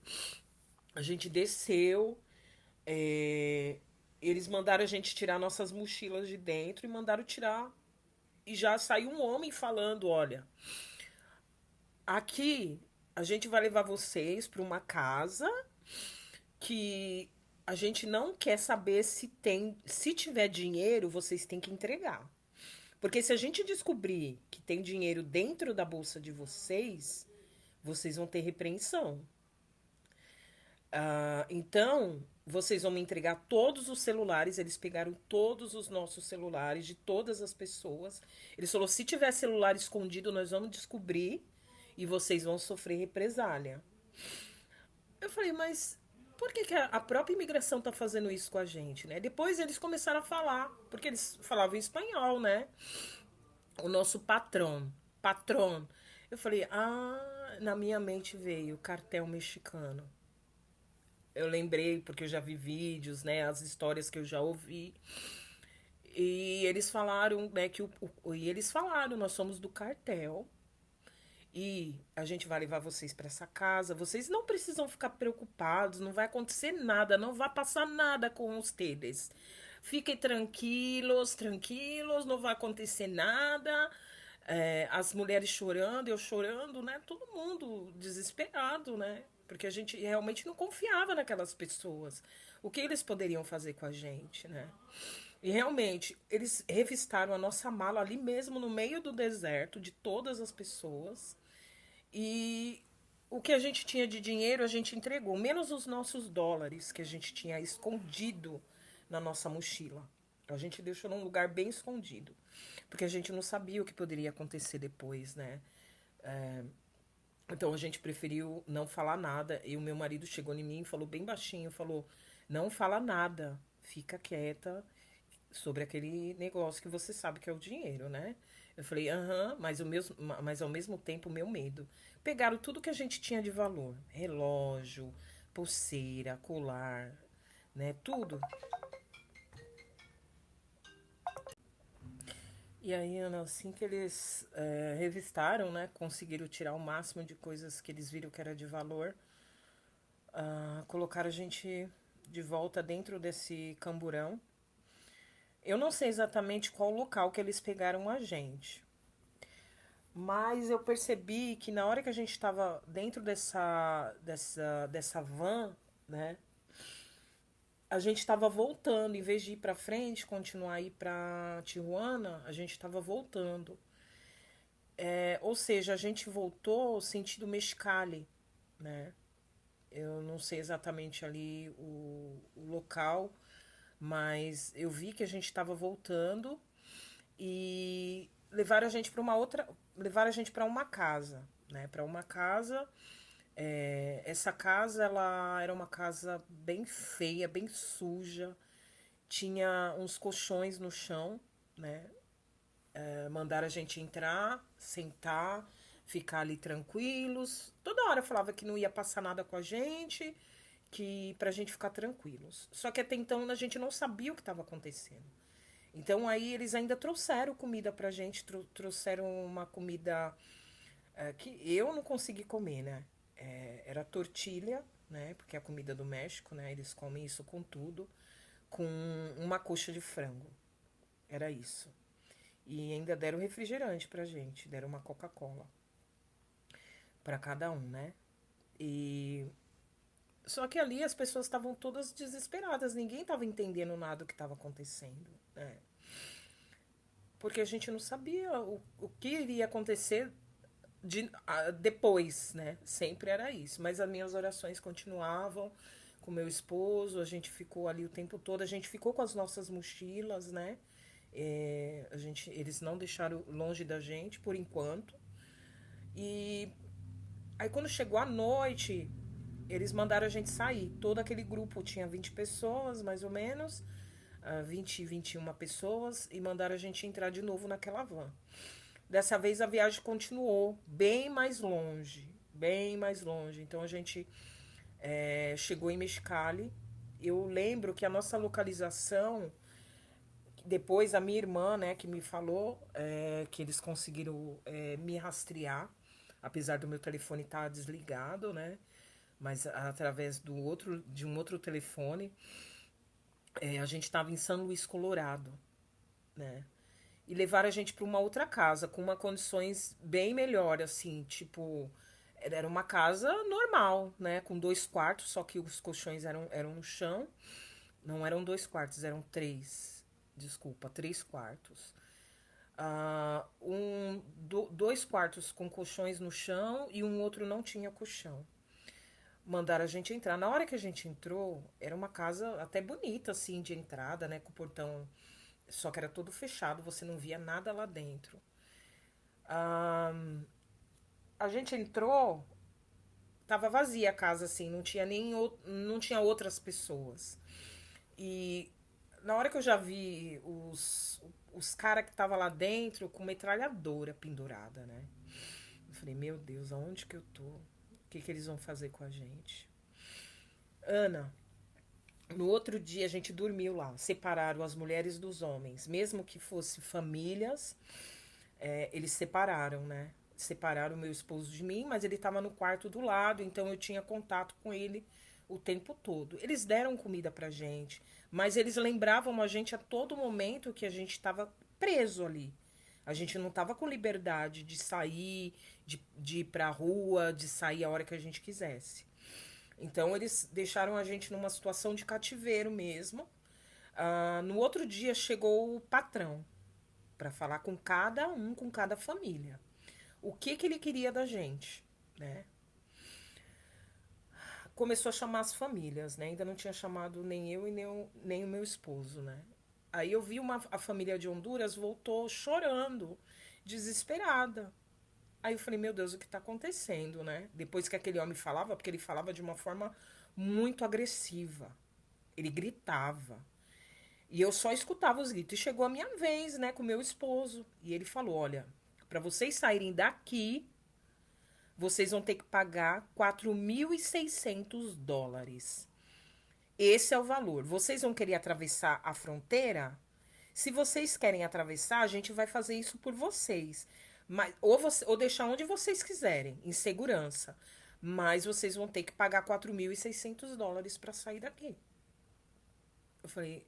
A gente desceu, é, eles mandaram a gente tirar nossas mochilas de dentro e mandaram tirar. E já saiu um homem falando: olha, aqui a gente vai levar vocês para uma casa que a gente não quer saber se tem, se tiver dinheiro, vocês têm que entregar. Porque se a gente descobrir que tem dinheiro dentro da bolsa de vocês, vocês vão ter repreensão. Então, vocês vão me entregar todos os celulares. Eles pegaram todos os nossos celulares de todas as pessoas. Eles falaram: se tiver celular escondido, nós vamos descobrir e vocês vão sofrer represália. Eu falei: mas por que a própria imigração está fazendo isso com a gente, né? Depois eles começaram a falar, porque eles falavam espanhol, né? O nosso patrão. Eu falei: na minha mente veio cartel mexicano. Eu lembrei, porque eu já vi vídeos, né? As histórias que eu já ouvi. E eles falaram, né, e eles falaram: nós somos do cartel. E a gente vai levar vocês para essa casa. Vocês não precisam ficar preocupados, não vai acontecer nada, não vai passar nada com vocês. Fiquem tranquilos, tranquilos, não vai acontecer nada. É, as mulheres chorando, eu chorando, né? Todo mundo desesperado, né? Porque a gente realmente não confiava naquelas pessoas. O que eles poderiam fazer com a gente, né? E realmente, eles revistaram a nossa mala ali mesmo no meio do deserto, de todas as pessoas. E o que a gente tinha de dinheiro a gente entregou, menos os nossos dólares que a gente tinha escondido na nossa mochila. A gente deixou num lugar bem escondido, porque a gente não sabia o que poderia acontecer depois, né? Então a gente preferiu não falar nada. E o meu marido chegou em mim e falou bem baixinho, falou: não fala nada, fica quieta sobre aquele negócio que você sabe que é o dinheiro, né? Eu falei: aham, mas ao mesmo tempo o meu medo. Pegaram tudo que a gente tinha de valor: relógio, pulseira, colar, né? Tudo. E aí, Ana, assim que eles revistaram, né? Conseguiram tirar o máximo de coisas que eles viram que era de valor. Colocaram a gente de volta dentro desse camburão. Eu não sei exatamente qual local que eles pegaram a gente. Mas eu percebi que na hora que a gente estava dentro dessa van, né? A gente estava voltando, em vez de ir para frente, continuar a ir para Tijuana, a gente estava voltando. Ou seja, a gente voltou sentido Mexicali, né? Eu não sei exatamente ali o local, mas eu vi que a gente estava voltando e levaram a gente para uma casa, né? Para uma casa. Essa casa, ela era uma casa bem feia, bem suja. Tinha uns colchões no chão, né? Mandaram a gente entrar, sentar, ficar ali tranquilos. Toda hora falava que não ia passar nada com a gente, que pra gente ficar tranquilos. Só que até então a gente não sabia o que estava acontecendo. Então aí eles ainda trouxeram comida pra gente, trouxeram uma comida que eu não consegui comer, né? Era tortilha, né? Porque é a comida do México, né? Eles comem isso com tudo, com uma coxa de frango. Era isso. E ainda deram refrigerante pra gente, deram uma Coca-Cola pra cada um, né? E só que ali as pessoas estavam todas desesperadas, ninguém estava entendendo nada do que estava acontecendo, né? Porque a gente não sabia o que iria acontecer depois, né? Sempre era isso. Mas as minhas orações continuavam com meu esposo, a gente ficou ali o tempo todo, a gente ficou com as nossas mochilas, né? Eles não deixaram longe da gente por enquanto. E aí quando chegou a noite, eles mandaram a gente sair. Todo aquele grupo tinha 20 pessoas, mais ou menos, 20, 21 pessoas, e mandaram a gente entrar de novo naquela van. Dessa vez a viagem continuou bem mais longe, bem mais longe. Então a gente chegou em Mexicali. Eu lembro que a nossa localização, depois a minha irmã, né, que me falou que eles conseguiram me rastrear, apesar do meu telefone estar desligado, né, mas através de um outro telefone, a gente estava em São Luís, Colorado, né. E levaram a gente para uma outra casa, com uma condições bem melhor, assim, tipo, era uma casa normal, né, com 2 quartos, só que os colchões eram no chão, não eram 2 quartos, eram 3, desculpa, 3 quartos. 2 quartos com colchões no chão e um outro não tinha colchão. Mandaram a gente entrar. Na hora que a gente entrou, era uma casa até bonita, assim, de entrada, né, com o portão, só que era todo fechado, você não via nada lá dentro. Ah, a gente entrou, tava vazia a casa, assim, não tinha outras pessoas. E na hora que eu já vi os caras que estavam lá dentro com metralhadora pendurada, né? Eu falei, meu Deus, aonde que eu tô? O que eles vão fazer com a gente? Ana, no outro dia a gente dormiu lá, separaram as mulheres dos homens, mesmo que fosse famílias, eles separaram, né? Separaram o meu esposo de mim, mas ele estava no quarto do lado, então eu tinha contato com ele o tempo todo. Eles deram comida pra gente, mas eles lembravam a gente a todo momento que a gente estava preso ali. A gente não estava com liberdade de sair, de ir pra rua, de sair a hora que a gente quisesse. Então eles deixaram a gente numa situação de cativeiro mesmo. No outro dia chegou o patrão para falar com cada um, com cada família. O que ele queria da gente, né? Começou a chamar as famílias, né? Ainda não tinha chamado nem eu e nem o meu esposo, né? Aí eu vi a família de Honduras voltou chorando, desesperada. Aí eu falei, meu Deus, o que tá acontecendo, né? Depois que aquele homem falava, porque ele falava de uma forma muito agressiva. Ele gritava. E eu só escutava os gritos. E chegou a minha vez, né, com o meu esposo. E ele falou, olha, para vocês saírem daqui, vocês vão ter que pagar $4.600. Esse é o valor. Vocês vão querer atravessar a fronteira? Se vocês querem atravessar, a gente vai fazer isso por vocês. Mas, ou deixar onde vocês quiserem, em segurança. Mas vocês vão ter que pagar $4.600 para sair daqui. Eu falei,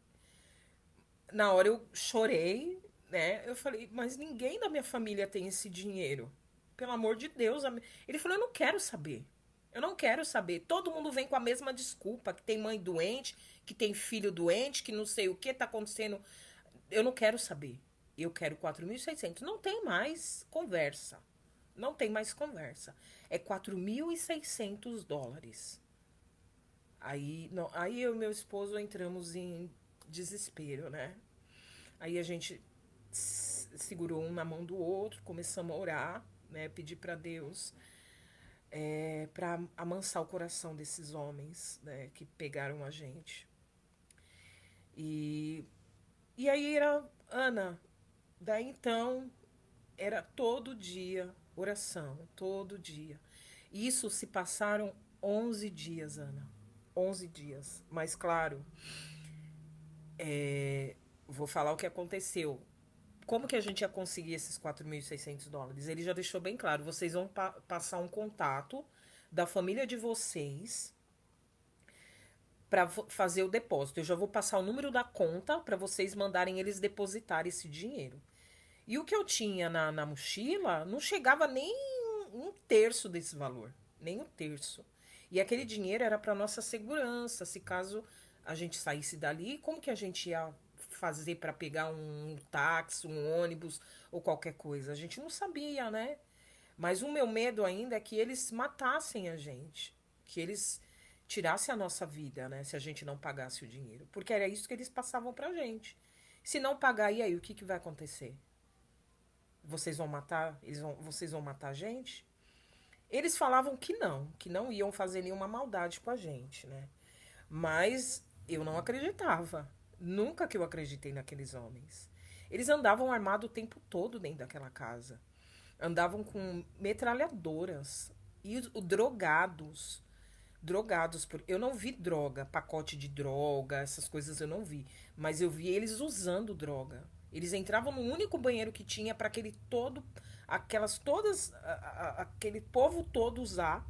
na hora eu chorei, né? Eu falei, mas ninguém da minha família tem esse dinheiro. Pelo amor de Deus. Ele falou, eu não quero saber. Eu não quero saber. Todo mundo vem com a mesma desculpa, que tem mãe doente, que tem filho doente, que não sei o que tá acontecendo. Eu não quero saber. Eu quero 4.600. Não tem mais conversa. Não tem mais conversa. É $4.600. Aí, não, aí eu e meu esposo entramos em desespero, né? Aí a gente segurou um na mão do outro, começamos a orar, né? Pedir para Deus para amansar o coração desses homens, né? Que pegaram a gente. E aí era, Ana, daí então, era todo dia oração, todo dia. Isso se passaram 11 dias, Ana. 11 dias. Mas, claro, vou falar o que aconteceu. Como que a gente ia conseguir esses US$ 4.600? Ele já deixou bem claro. Vocês vão passar um contato da família de vocês para fazer o depósito. Eu já vou passar o número da conta para vocês mandarem eles depositar esse dinheiro. E o que eu tinha na mochila não chegava nem um terço desse valor. Nem um terço. E aquele dinheiro era para nossa segurança. Se caso a gente saísse dali, como que a gente ia fazer para pegar um táxi, um ônibus ou qualquer coisa? A gente não sabia, né? Mas o meu medo ainda é que eles matassem a gente. Que eles tirassem a nossa vida, né? Se a gente não pagasse o dinheiro. Porque era isso que eles passavam pra gente. Se não pagar, e aí? O que vai acontecer? Vocês vão matar? Vocês vão matar a gente? Eles falavam que não iam fazer nenhuma maldade com a gente, né? Mas eu não acreditava. Nunca que eu acreditei naqueles homens. Eles andavam armados o tempo todo dentro daquela casa. Andavam com metralhadoras e drogados. Drogados. Eu não vi droga, pacote de droga, essas coisas eu não vi. Mas eu vi eles usando droga. Eles entravam no único banheiro que tinha para aquele todo, aquelas todas, aquele povo todo usar,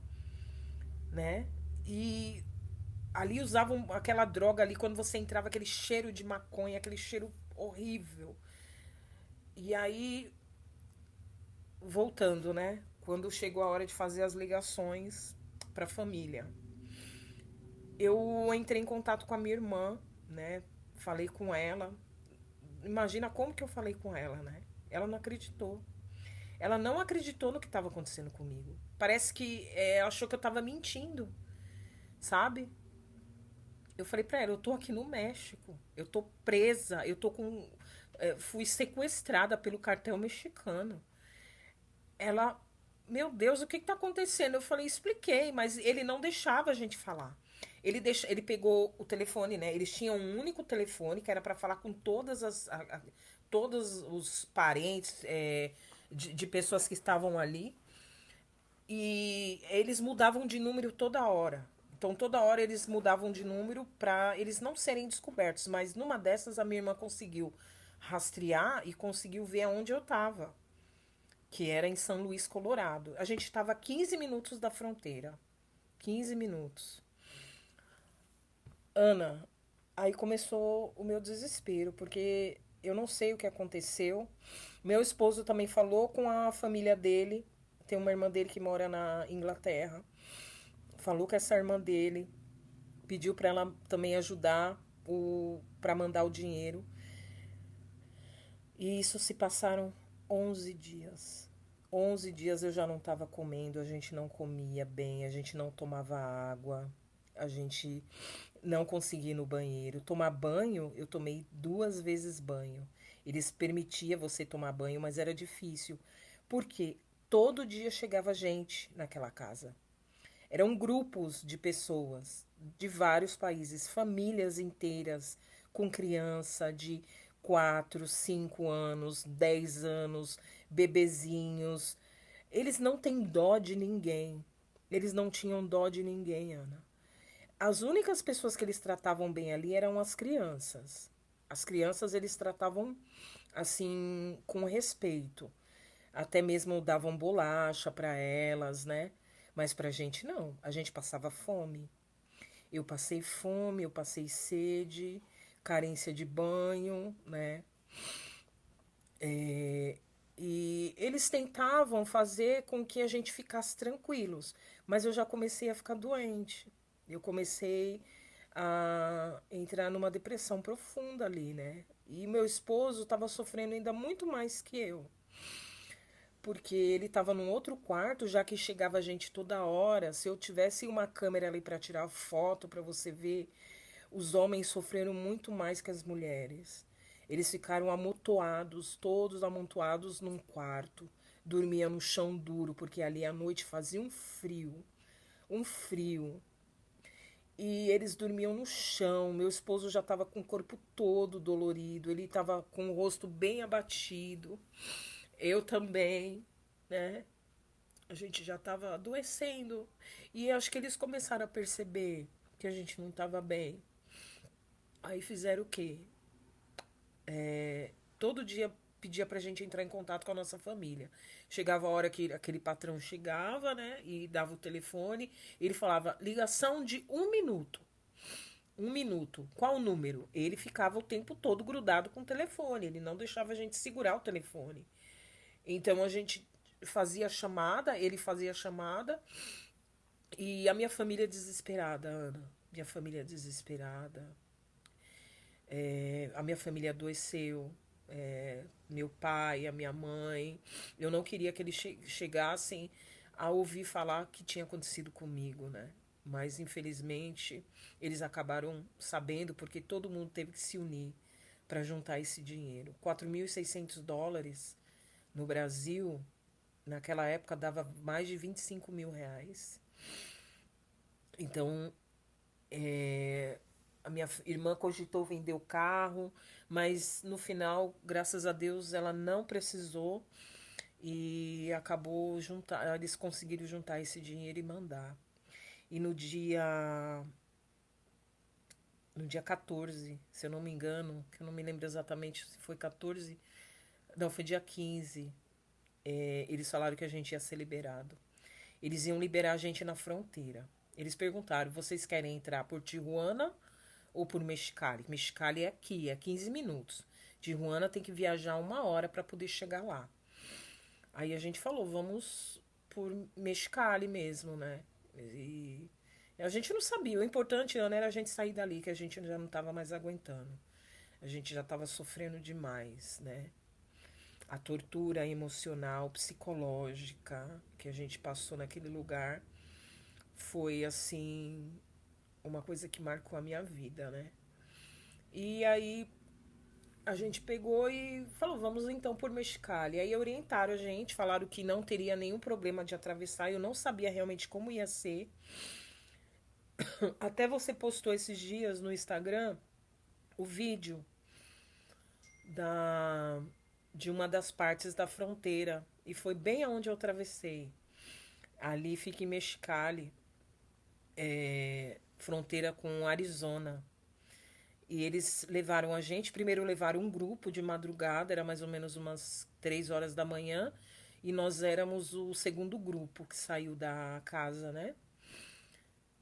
né? E ali usavam aquela droga ali quando você entrava, aquele cheiro de maconha, aquele cheiro horrível. E aí, voltando, né? Quando chegou a hora de fazer as ligações para a família, eu entrei em contato com a minha irmã, né? Falei com ela. Imagina como que eu falei com ela, né? Ela não acreditou. Ela não acreditou no que estava acontecendo comigo. Parece que achou que eu estava mentindo, sabe? Eu falei pra ela, eu tô aqui no México. Eu tô presa, eu tô com... fui sequestrada pelo cartel mexicano. Ela, meu Deus, o que tá acontecendo? Eu falei, expliquei, mas ele não deixava a gente falar. Ele pegou o telefone, né? Eles tinham um único telefone que era para falar com todos os parentes de pessoas que estavam ali. E eles mudavam de número toda hora. Então, toda hora eles mudavam de número para eles não serem descobertos. Mas numa dessas, a minha irmã conseguiu rastrear e conseguiu ver aonde eu estava, que era em São Luís, Colorado. A gente estava a 15 minutos da fronteira. 15 minutos. Ana, aí começou o meu desespero, porque eu não sei o que aconteceu. Meu esposo também falou com a família dele. Tem uma irmã dele que mora na Inglaterra. Falou com essa irmã dele, pediu para ela também ajudar para mandar o dinheiro. E isso se passaram 11 dias. 11 dias eu já não estava comendo, a gente não comia bem, a gente não tomava água, a gente não conseguia ir no banheiro. Tomar banho, eu tomei 2 vezes banho. Eles permitiam você tomar banho, mas era difícil. Porque todo dia chegava gente naquela casa. Eram grupos de pessoas de vários países, famílias inteiras, com criança de 4, 5 anos, 10 anos, bebezinhos. Eles não têm dó de ninguém. Eles não tinham dó de ninguém, Ana. As únicas pessoas que eles tratavam bem ali eram as crianças. As crianças eles tratavam assim com respeito. Até mesmo davam bolacha para elas, né? Mas pra gente não. A gente passava fome. Eu passei fome, eu passei sede, carência de banho, né? E eles tentavam fazer com que a gente ficasse tranquilos, mas eu já comecei a ficar doente. Eu comecei a entrar numa depressão profunda ali, né? E meu esposo estava sofrendo ainda muito mais que eu. Porque ele estava num outro quarto, já que chegava gente toda hora. Se eu tivesse uma câmera ali para tirar foto, para você ver, os homens sofreram muito mais que as mulheres. Eles ficaram amontoados, todos amontoados num quarto. Dormiam no chão duro, porque ali à noite fazia um frio. Um frio. E eles dormiam no chão. Meu esposo já estava com o corpo todo dolorido. Ele estava com o rosto bem abatido. Eu também, né? A gente já estava adoecendo. E acho que eles começaram a perceber que a gente não estava bem. Aí fizeram o quê? Todo dia pedia pra gente entrar em contato com a nossa família. Chegava a hora que aquele patrão chegava, né? E dava o telefone. Ele falava, ligação de 1 minuto. 1 minuto. Qual o número? Ele ficava o tempo todo grudado com o telefone. Ele não deixava a gente segurar o telefone. Então a gente fazia a chamada, ele fazia a chamada. E a minha família desesperada, Ana. Minha família desesperada. A minha família adoeceu. Meu pai, a minha mãe. Eu não queria que eles chegassem a ouvir falar que tinha acontecido comigo, né? Mas infelizmente eles acabaram sabendo porque todo mundo teve que se unir para juntar esse dinheiro. US$ 4.600 no Brasil, naquela época dava mais de R$ 25.000. Então, a minha irmã cogitou vender o carro, mas no final, graças a Deus, ela não precisou e acabou juntar, eles conseguiram juntar esse dinheiro e mandar. E no dia 14, se eu não me engano, que eu não me lembro exatamente se foi 14, não, foi dia 15, eles falaram que a gente ia ser liberado. Eles iam liberar a gente na fronteira. Eles perguntaram, vocês querem entrar por Tijuana ou por Mexicali? Mexicali é aqui, é 15 minutos. Tijuana tem que viajar 1 hora para poder chegar lá. Aí a gente falou, vamos por Mexicali mesmo, né? E a gente não sabia. O importante, Ana, era a gente sair dali, que a gente já não estava mais aguentando. A gente já estava sofrendo demais, né? A tortura emocional, psicológica que a gente passou naquele lugar foi, assim, uma coisa que marcou a minha vida, né? E aí a gente pegou e falou, vamos então por Mexicali. Aí orientaram a gente, falaram que não teria nenhum problema de atravessar. Eu não sabia realmente como ia ser. Até você postou esses dias no Instagram o vídeo de uma das partes da fronteira. E foi bem aonde eu atravessei. Ali fica em Mexicali, fronteira com Arizona. E eles levaram a gente, primeiro levaram um grupo de madrugada, era mais ou menos umas 3 horas da manhã, e nós éramos o segundo grupo que saiu da casa, né?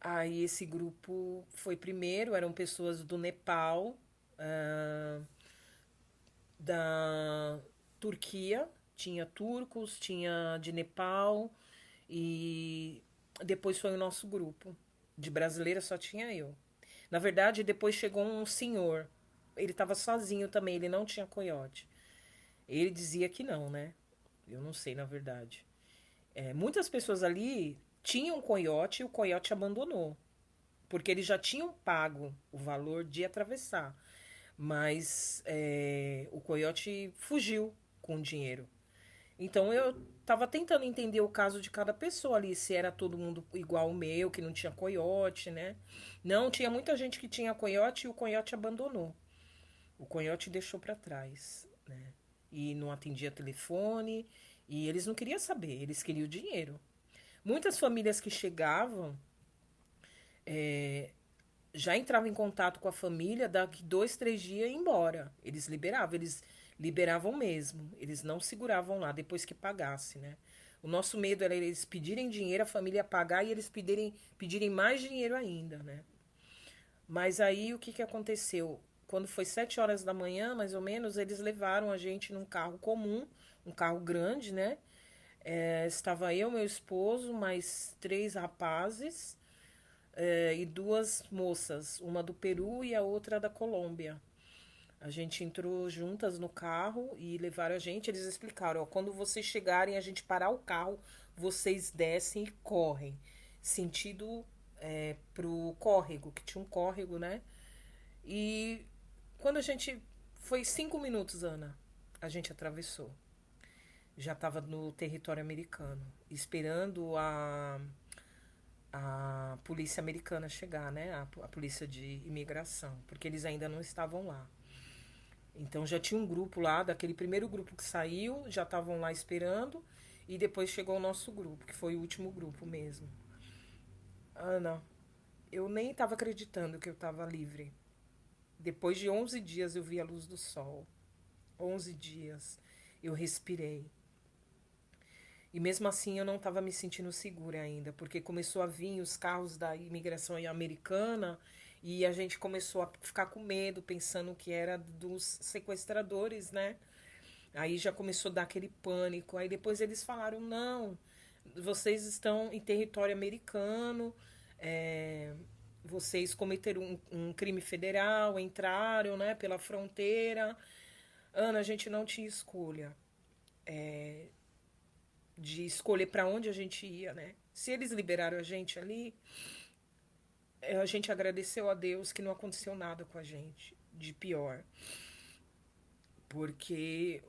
Aí esse grupo foi primeiro, eram pessoas do Nepal, da Turquia, tinha turcos, tinha de Nepal, e depois foi o nosso grupo. De brasileira só tinha eu. Na verdade, depois chegou um senhor. Ele estava sozinho também, ele não tinha coiote. Ele dizia que não, né? Eu não sei, na verdade. Muitas pessoas ali tinham coiote e o coiote abandonou. Porque eles já tinham pago o valor de atravessar. Mas o coiote fugiu com o dinheiro. Então eu tava tentando entender o caso de cada pessoa ali, se era todo mundo igual o meu, que não tinha coiote, né? Não, tinha muita gente que tinha coiote e o coiote abandonou. O coiote deixou para trás, né? E não atendia telefone, e eles não queriam saber, eles queriam o dinheiro. Muitas famílias que chegavam já entravam em contato com a família, daqui 2, 3 dias ia embora. Eles liberavam mesmo. Eles não seguravam lá depois que pagasse, né? O nosso medo era eles pedirem dinheiro, a família pagar e eles pedirem mais dinheiro ainda, né? Mas aí o que, que aconteceu? Quando foi 7 horas da manhã, mais ou menos, eles levaram a gente num carro comum, um carro grande, né? Estava eu, meu esposo, mais 3 rapazes e 2 moças, uma do Peru e a outra da Colômbia. A gente entrou juntas no carro e levaram a gente. Eles explicaram: ó, quando vocês chegarem, a gente parar o carro, vocês descem e correm. Sentido pro córrego, que tinha um córrego, né? E quando a gente. Foi 5 minutos, Ana, a gente atravessou. Já estava no território americano, esperando a polícia americana chegar, né? A polícia de imigração, porque eles ainda não estavam lá. Então já tinha um grupo lá, daquele primeiro grupo que saiu, já estavam lá esperando. E depois chegou o nosso grupo, que foi o último grupo mesmo. Ana, eu nem estava acreditando que eu estava livre. Depois de 11 dias eu vi a luz do sol. 11 dias eu respirei. E mesmo assim eu não estava me sentindo segura ainda, porque começou a vir os carros da imigração americana e a gente começou a ficar com medo, pensando que era dos sequestradores, né? Aí já começou a dar aquele pânico. Aí depois eles falaram: não, vocês estão em território americano, é, vocês cometeram um crime federal, entraram, né, pela fronteira. Ana, a gente não tinha escolha de escolher para onde a gente ia, né? Se eles liberaram a gente ali, a gente agradeceu a Deus que não aconteceu nada com a gente de pior. Porque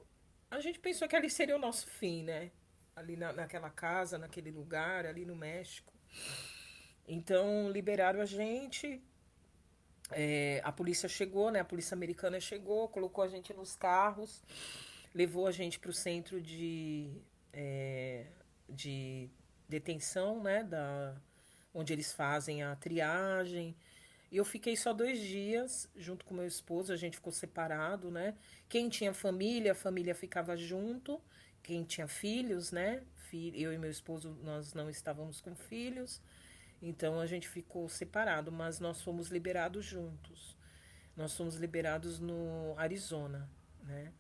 a gente pensou que ali seria o nosso fim, né? Ali naquela casa, naquele lugar, ali no México. Então liberaram a gente. A polícia chegou, né? A polícia americana chegou, colocou a gente nos carros, levou a gente para o centro de detenção, né? Onde eles fazem a triagem. E eu fiquei só 2 dias junto com meu esposo, a gente ficou separado, né? Quem tinha família, a família ficava junto. Quem tinha filhos, né? Eu e meu esposo, nós não estávamos com filhos. Então a gente ficou separado, mas nós fomos liberados juntos. Nós fomos liberados no Arizona, né?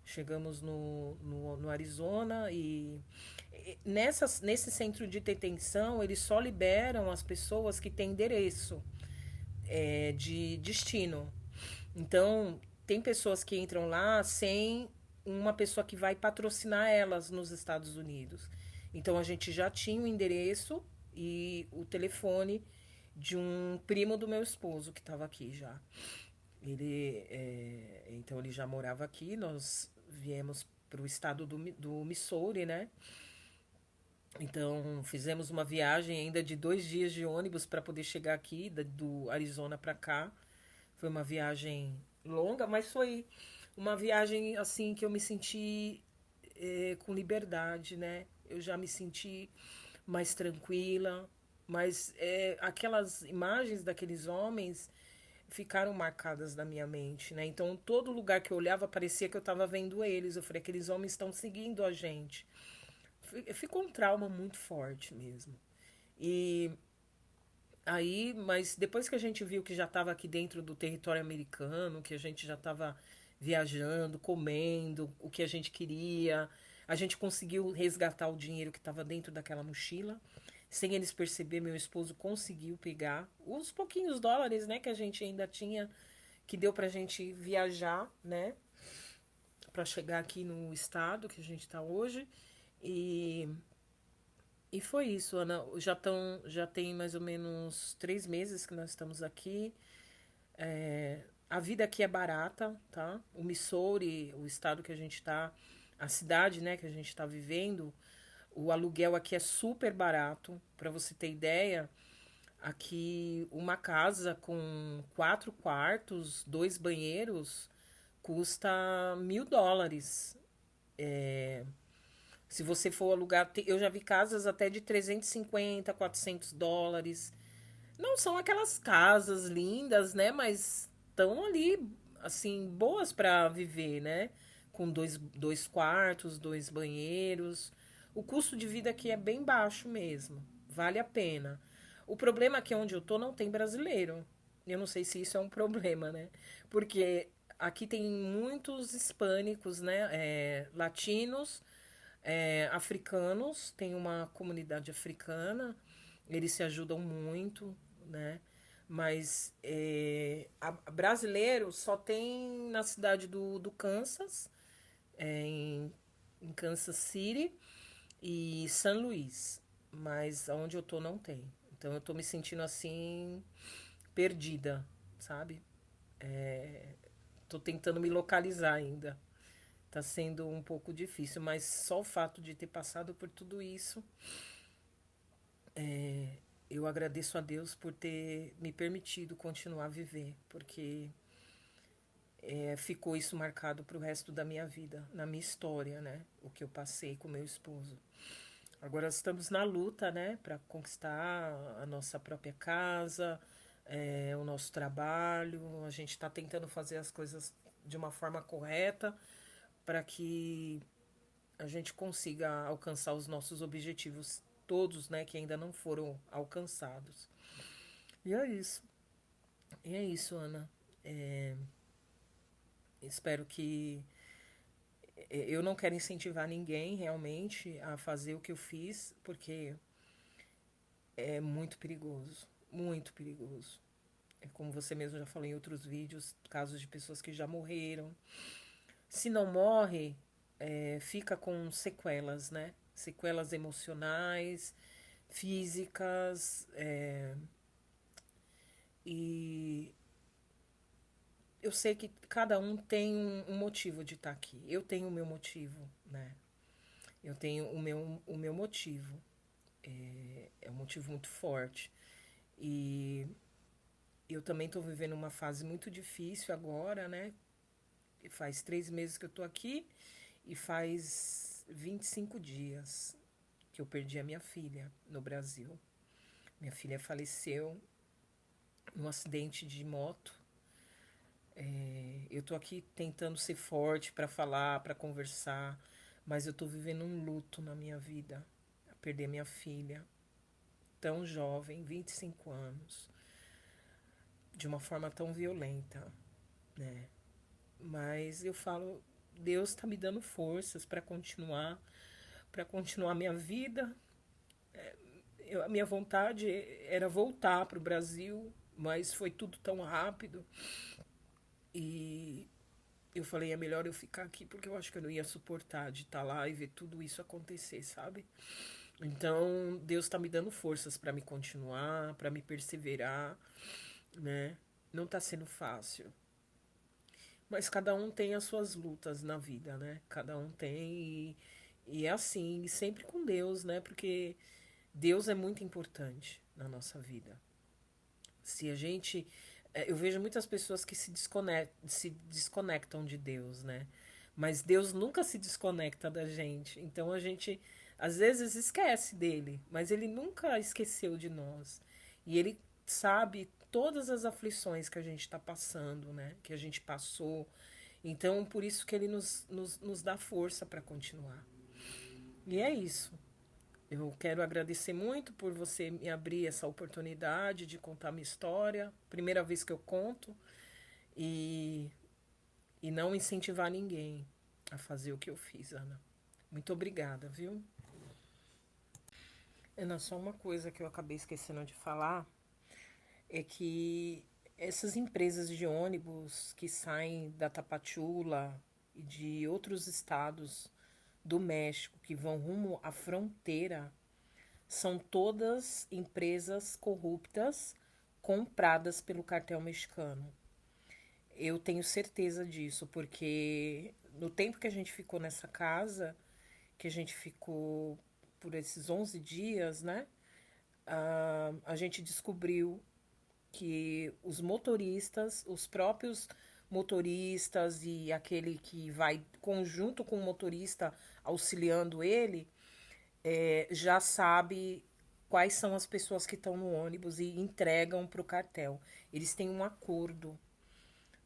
Chegamos no Arizona nesse centro de detenção eles só liberam as pessoas que têm endereço de destino. Então, tem pessoas que entram lá sem uma pessoa que vai patrocinar elas nos Estados Unidos. Então, a gente já tinha o endereço e o telefone de um primo do meu esposo que estava aqui já. Então, ele já morava aqui. Nós viemos para o estado do Missouri, né? Então, fizemos uma viagem ainda de 2 dias de ônibus para poder chegar aqui, do Arizona para cá. Foi uma viagem longa, mas foi uma viagem assim que eu me senti com liberdade, né? Eu já me senti mais tranquila, mas aquelas imagens daqueles homens ficaram marcadas na minha mente, né? Então, todo lugar que eu olhava parecia que eu estava vendo eles. Eu falei, aqueles homens estão seguindo a gente. Ficou um trauma muito forte mesmo. E aí, mas depois que a gente viu que já estava aqui dentro do território americano, que a gente já estava viajando, comendo o que a gente queria, a gente conseguiu resgatar o dinheiro que estava dentro daquela mochila. Sem eles perceber, meu esposo conseguiu pegar os pouquinhos dólares, né, que a gente ainda tinha, que deu pra gente viajar, né, para chegar aqui no estado que a gente está hoje. E, e foi isso, Ana. Já tem mais ou menos 3 meses que nós estamos aqui. A vida aqui é barata, tá? O Missouri, o estado que a gente está, a cidade, né, que a gente está vivendo, o aluguel aqui é super barato. Para você ter ideia, aqui uma casa com 4 quartos, 2 banheiros, custa US$ 1.000. Se você for alugar, eu já vi casas até de 350, US$ 400. Não são aquelas casas lindas, né? Mas estão ali, assim, boas para viver, né? Com dois quartos, 2 banheiros. O custo de vida aqui é bem baixo mesmo. Vale a pena. O problema é que onde eu tô não tem brasileiro. Eu não sei se isso é um problema, né? Porque aqui tem muitos hispânicos, né? Latinos, africanos, tem uma comunidade africana, eles se ajudam muito, né? Mas brasileiro só tem na cidade do Kansas, em Kansas City e São Luís, mas onde eu tô não tem. Então eu tô me sentindo assim, perdida, sabe? Tô tentando me localizar ainda. Tá sendo um pouco difícil, mas só o fato de ter passado por tudo isso, eu agradeço a Deus por ter me permitido continuar a viver, porque ficou isso marcado para o resto da minha vida, na minha história, né? O que eu passei com meu esposo. Agora estamos na luta, né, para conquistar a nossa própria casa, o nosso trabalho. A gente está tentando fazer as coisas de uma forma correta para que a gente consiga alcançar os nossos objetivos todos, né, que ainda não foram alcançados. E é isso. E é isso, Ana. É, espero que eu não quero incentivar ninguém realmente a fazer o que eu fiz, porque é muito perigoso, muito perigoso. É como você mesmo já falou em outros vídeos, casos de pessoas que já morreram. Se não morre, fica com sequelas, né? Sequelas emocionais, físicas, e eu sei que cada um tem um motivo de estar aqui. Eu tenho o meu motivo, né? Eu tenho o meu motivo. É um motivo muito forte. E eu também estou vivendo uma fase muito difícil agora, né? Faz 3 meses que eu estou aqui e faz 25 dias que eu perdi a minha filha no Brasil. Minha filha faleceu num acidente de moto. Eu estou aqui tentando ser forte para falar, para conversar, mas eu estou vivendo um luto na minha vida. Perder minha filha, tão jovem, 25 anos, de uma forma tão violenta, né? Mas eu falo, Deus está me dando forças para continuar minha vida. A minha vontade era voltar para o Brasil, mas foi tudo tão rápido. E eu falei, é melhor eu ficar aqui, porque eu acho que eu não ia suportar de estar lá e ver tudo isso acontecer, sabe? Então, Deus está me dando forças para me continuar, para me perseverar, né? Não está sendo fácil. Mas cada um tem as suas lutas na vida, né? Cada um tem e é assim, sempre com Deus, né? Porque Deus é muito importante na nossa vida. Se a gente. Eu vejo muitas pessoas que se desconectam de Deus, né? Mas Deus nunca se desconecta da gente. Então a gente às vezes esquece dele, mas ele nunca esqueceu de nós. E ele sabe todas as aflições que a gente está passando, né? Que a gente passou. Então por isso que ele nos dá força para continuar. E é isso. Eu quero agradecer muito por você me abrir essa oportunidade de contar minha história. Primeira vez que eu conto. E, e não incentivar ninguém a fazer o que eu fiz, Ana. Muito obrigada, viu? Ana, só uma coisa que eu acabei esquecendo de falar é que essas empresas de ônibus que saem da Tapachula e de outros estados do México que vão rumo à fronteira são todas empresas corruptas compradas pelo cartel mexicano. Eu tenho certeza disso, porque no tempo que a gente ficou nessa casa, que a gente ficou por esses 11 dias, né? A gente descobriu que os motoristas, os próprios motoristas e aquele que vai conjunto com o motorista auxiliando ele, já sabe quais são as pessoas que estão no ônibus e entregam para o cartel. Eles têm um acordo,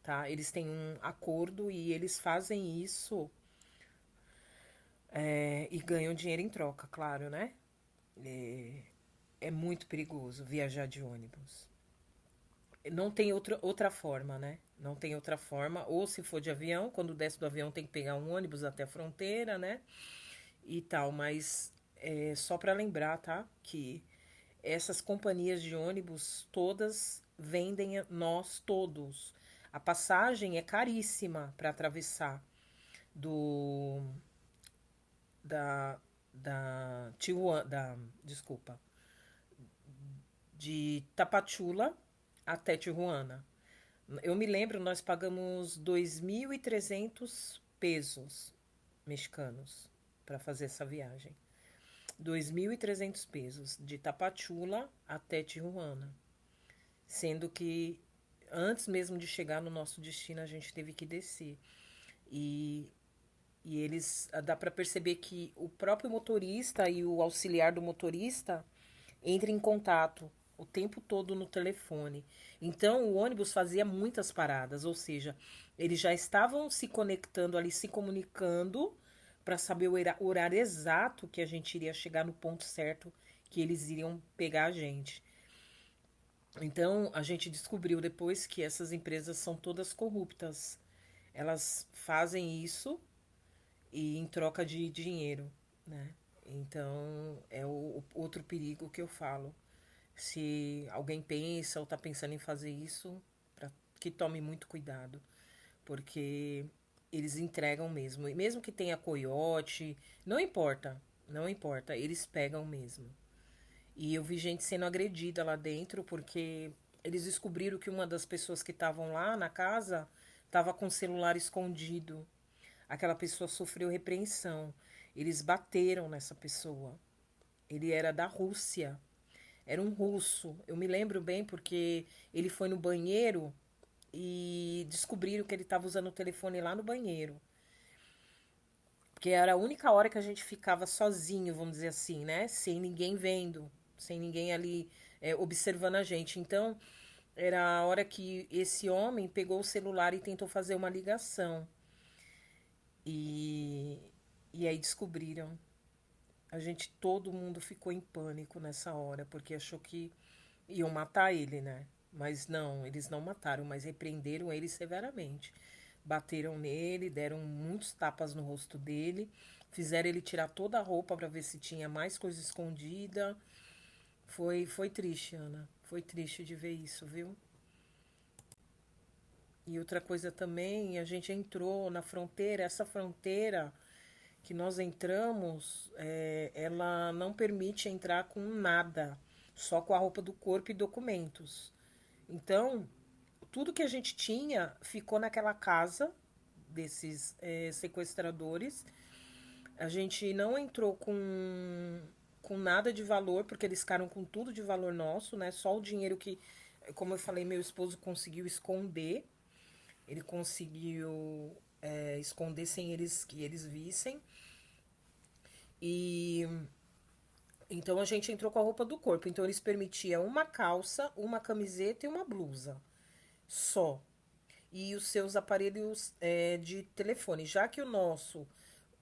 tá? Eles têm um acordo e eles fazem isso e ganham dinheiro em troca, claro, né? É muito perigoso viajar de ônibus. Não tem outra forma, né? Não tem outra forma. Ou se for de avião, quando desce do avião tem que pegar um ônibus até a fronteira, né? E tal, mas só para lembrar, tá? Que essas companhias de ônibus todas vendem nós todos. A passagem é caríssima para atravessar do da da Tijuana, desculpa, de Tapachula até Tijuana. Eu me lembro, nós pagamos 2.300 pesos mexicanos para fazer essa viagem. 2.300 pesos de Tapachula até Tijuana. Sendo que antes mesmo de chegar no nosso destino, a gente teve que descer. E, e eles, dá para perceber que o próprio motorista e o auxiliar do motorista entram em contato o tempo todo no telefone. Então, o ônibus fazia muitas paradas, ou seja, eles já estavam se conectando ali, se comunicando para saber o horário exato que a gente iria chegar no ponto certo que eles iriam pegar a gente. Então, a gente descobriu depois que essas empresas são todas corruptas. Elas fazem isso e em troca de dinheiro, né? Então, é o outro perigo que eu falo. Se alguém pensa ou está pensando em fazer isso, que tome muito cuidado, porque eles entregam mesmo. E mesmo que tenha coiote, não importa, não importa, eles pegam mesmo. E eu vi gente sendo agredida lá dentro, porque eles descobriram que uma das pessoas que estavam lá na casa estava com o celular escondido. Aquela pessoa sofreu repreensão. Eles bateram nessa pessoa. Ele era da Rússia. Era um russo. Eu me lembro bem porque ele foi no banheiro e descobriram que ele estava usando o telefone lá no banheiro. Porque era a única hora que a gente ficava sozinho, vamos dizer assim, né? Sem ninguém vendo, sem ninguém ali observando a gente. Então, era a hora que esse homem pegou o celular e tentou fazer uma ligação. E aí descobriram. Todo mundo ficou em pânico nessa hora, porque achou que iam matar ele, né? Mas não, eles não mataram, mas repreenderam ele severamente. Bateram nele, deram muitos tapas no rosto dele, fizeram ele tirar toda a roupa para ver se tinha mais coisa escondida. Foi triste, Ana. Foi triste de ver isso, viu? E outra coisa também, a gente entrou na fronteira, essa fronteira que nós entramos, ela não permite entrar com nada, só com a roupa do corpo e documentos. Então, tudo que a gente tinha ficou naquela casa desses sequestradores. A gente não entrou com nada de valor, porque eles ficaram com tudo de valor nosso, né? Só o dinheiro que, como eu falei, meu esposo conseguiu esconder. Ele conseguiu esconder sem que eles vissem. E então a gente entrou com a roupa do corpo. Então eles permitiam uma calça, uma camiseta e uma blusa só. E os seus aparelhos de telefone. Já que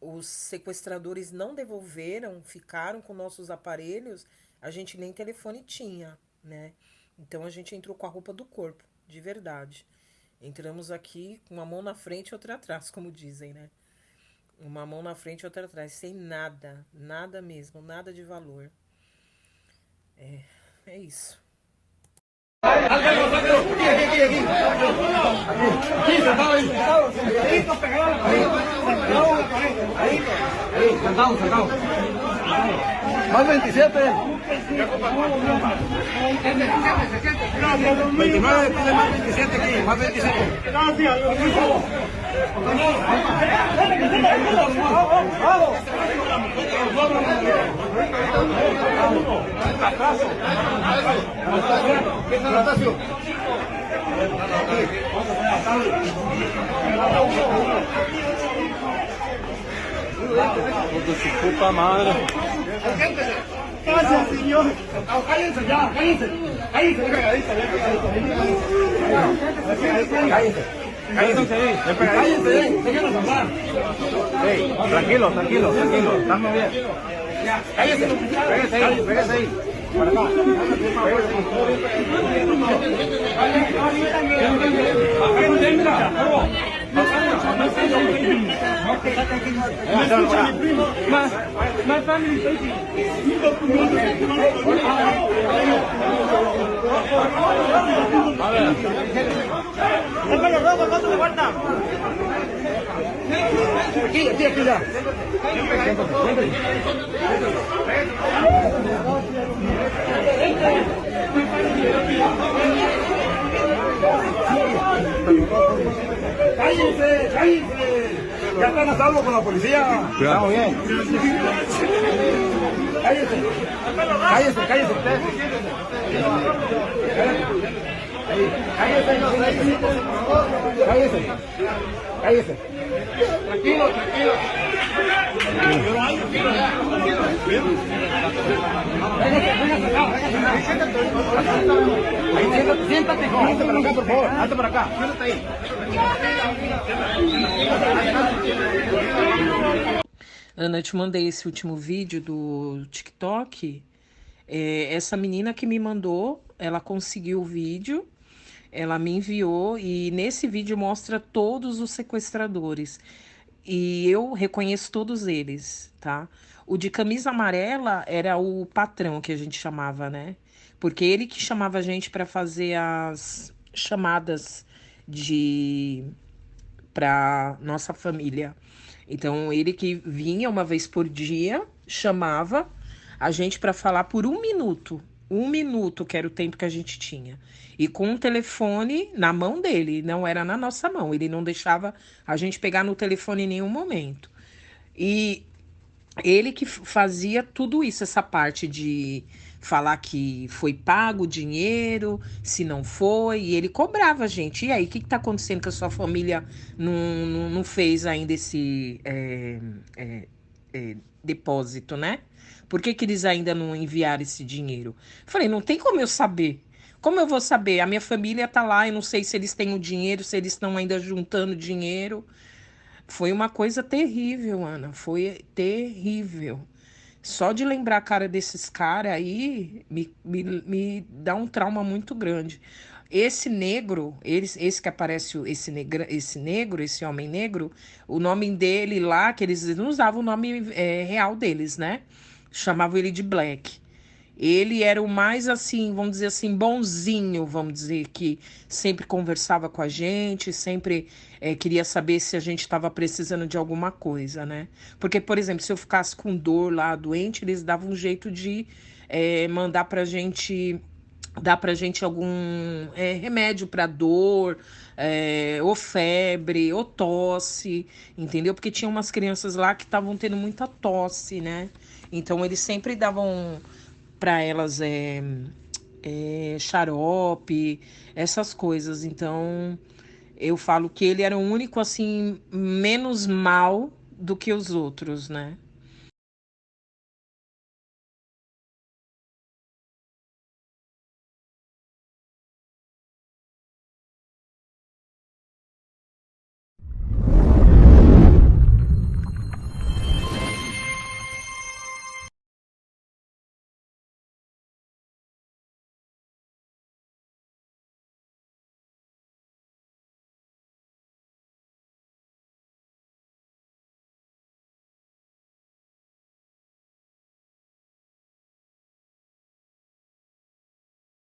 os sequestradores não devolveram, ficaram com nossos aparelhos, a gente nem telefone tinha, né? Então a gente entrou com a roupa do corpo, de verdade. Entramos aqui com uma mão na frente e outra atrás, como dizem, né? Uma mão na frente e outra atrás, sem nada, nada mesmo, nada de valor. É isso. Más 27. 29, más 27 aquí, más 27. Su puta madre. Gracias, señor. Cállense ya, cállense. Cállense. Cállense. Déjenos hablar. Tranquilo, tranquilo, tranquilo. Estamos bien. Cállense. Pégase ahí. Para acá. My family is aquí ya. ¡Cállense! ¡Cállense! Ya están a salvo con la policía. Estamos bien. Cállense. Cállense, cállense ustedes. Cállese, no sé. Cállese. Cállese. Tranquilo, tranquilo. Siéntate, siéntate para acá, por favor. Hazte para acá. Siéntate ahí. Ana, eu te mandei esse último vídeo do TikTok. Essa menina que me mandou, ela conseguiu o vídeo, ela me enviou e nesse vídeo mostra todos os sequestradores. E eu reconheço todos eles, tá? O de camisa amarela era o patrão que a gente chamava, né? Porque ele que chamava a gente para fazer as chamadas para nossa família. Então, ele que vinha uma vez por dia, chamava a gente para falar por 1 minuto. 1 minuto, que era o tempo que a gente tinha. E com o telefone na mão dele, não era na nossa mão. Ele não deixava a gente pegar no telefone em nenhum momento. E ele que fazia tudo isso, essa parte de falar que foi pago o dinheiro, se não foi, e ele cobrava a gente. E aí, o que está acontecendo que a sua família não fez ainda esse depósito, né? Por que eles ainda não enviaram esse dinheiro? Falei, não tem como eu saber. Como eu vou saber? A minha família tá lá, eu não sei se eles têm o dinheiro, se eles estão ainda juntando dinheiro. Foi uma coisa terrível, Ana, foi terrível. Só de lembrar a cara desses caras aí, me dá um trauma muito grande. Esse negro, esse que aparece, esse homem negro, o nome dele lá, que eles não usavam o nome real deles, né? Chamavam ele de Black. Ele era o mais, assim, vamos dizer assim, bonzinho, vamos dizer, que sempre conversava com a gente, sempre queria saber se a gente estava precisando de alguma coisa, né? Porque, por exemplo, se eu ficasse com dor lá, doente, eles davam um jeito de mandar pra gente, dar pra gente algum remédio pra dor, ou febre, ou tosse, entendeu? Porque tinha umas crianças lá que estavam tendo muita tosse, né? Então, eles sempre davam para elas xarope, essas coisas. Então, eu falo que ele era o único, assim, menos mal do que os outros, né?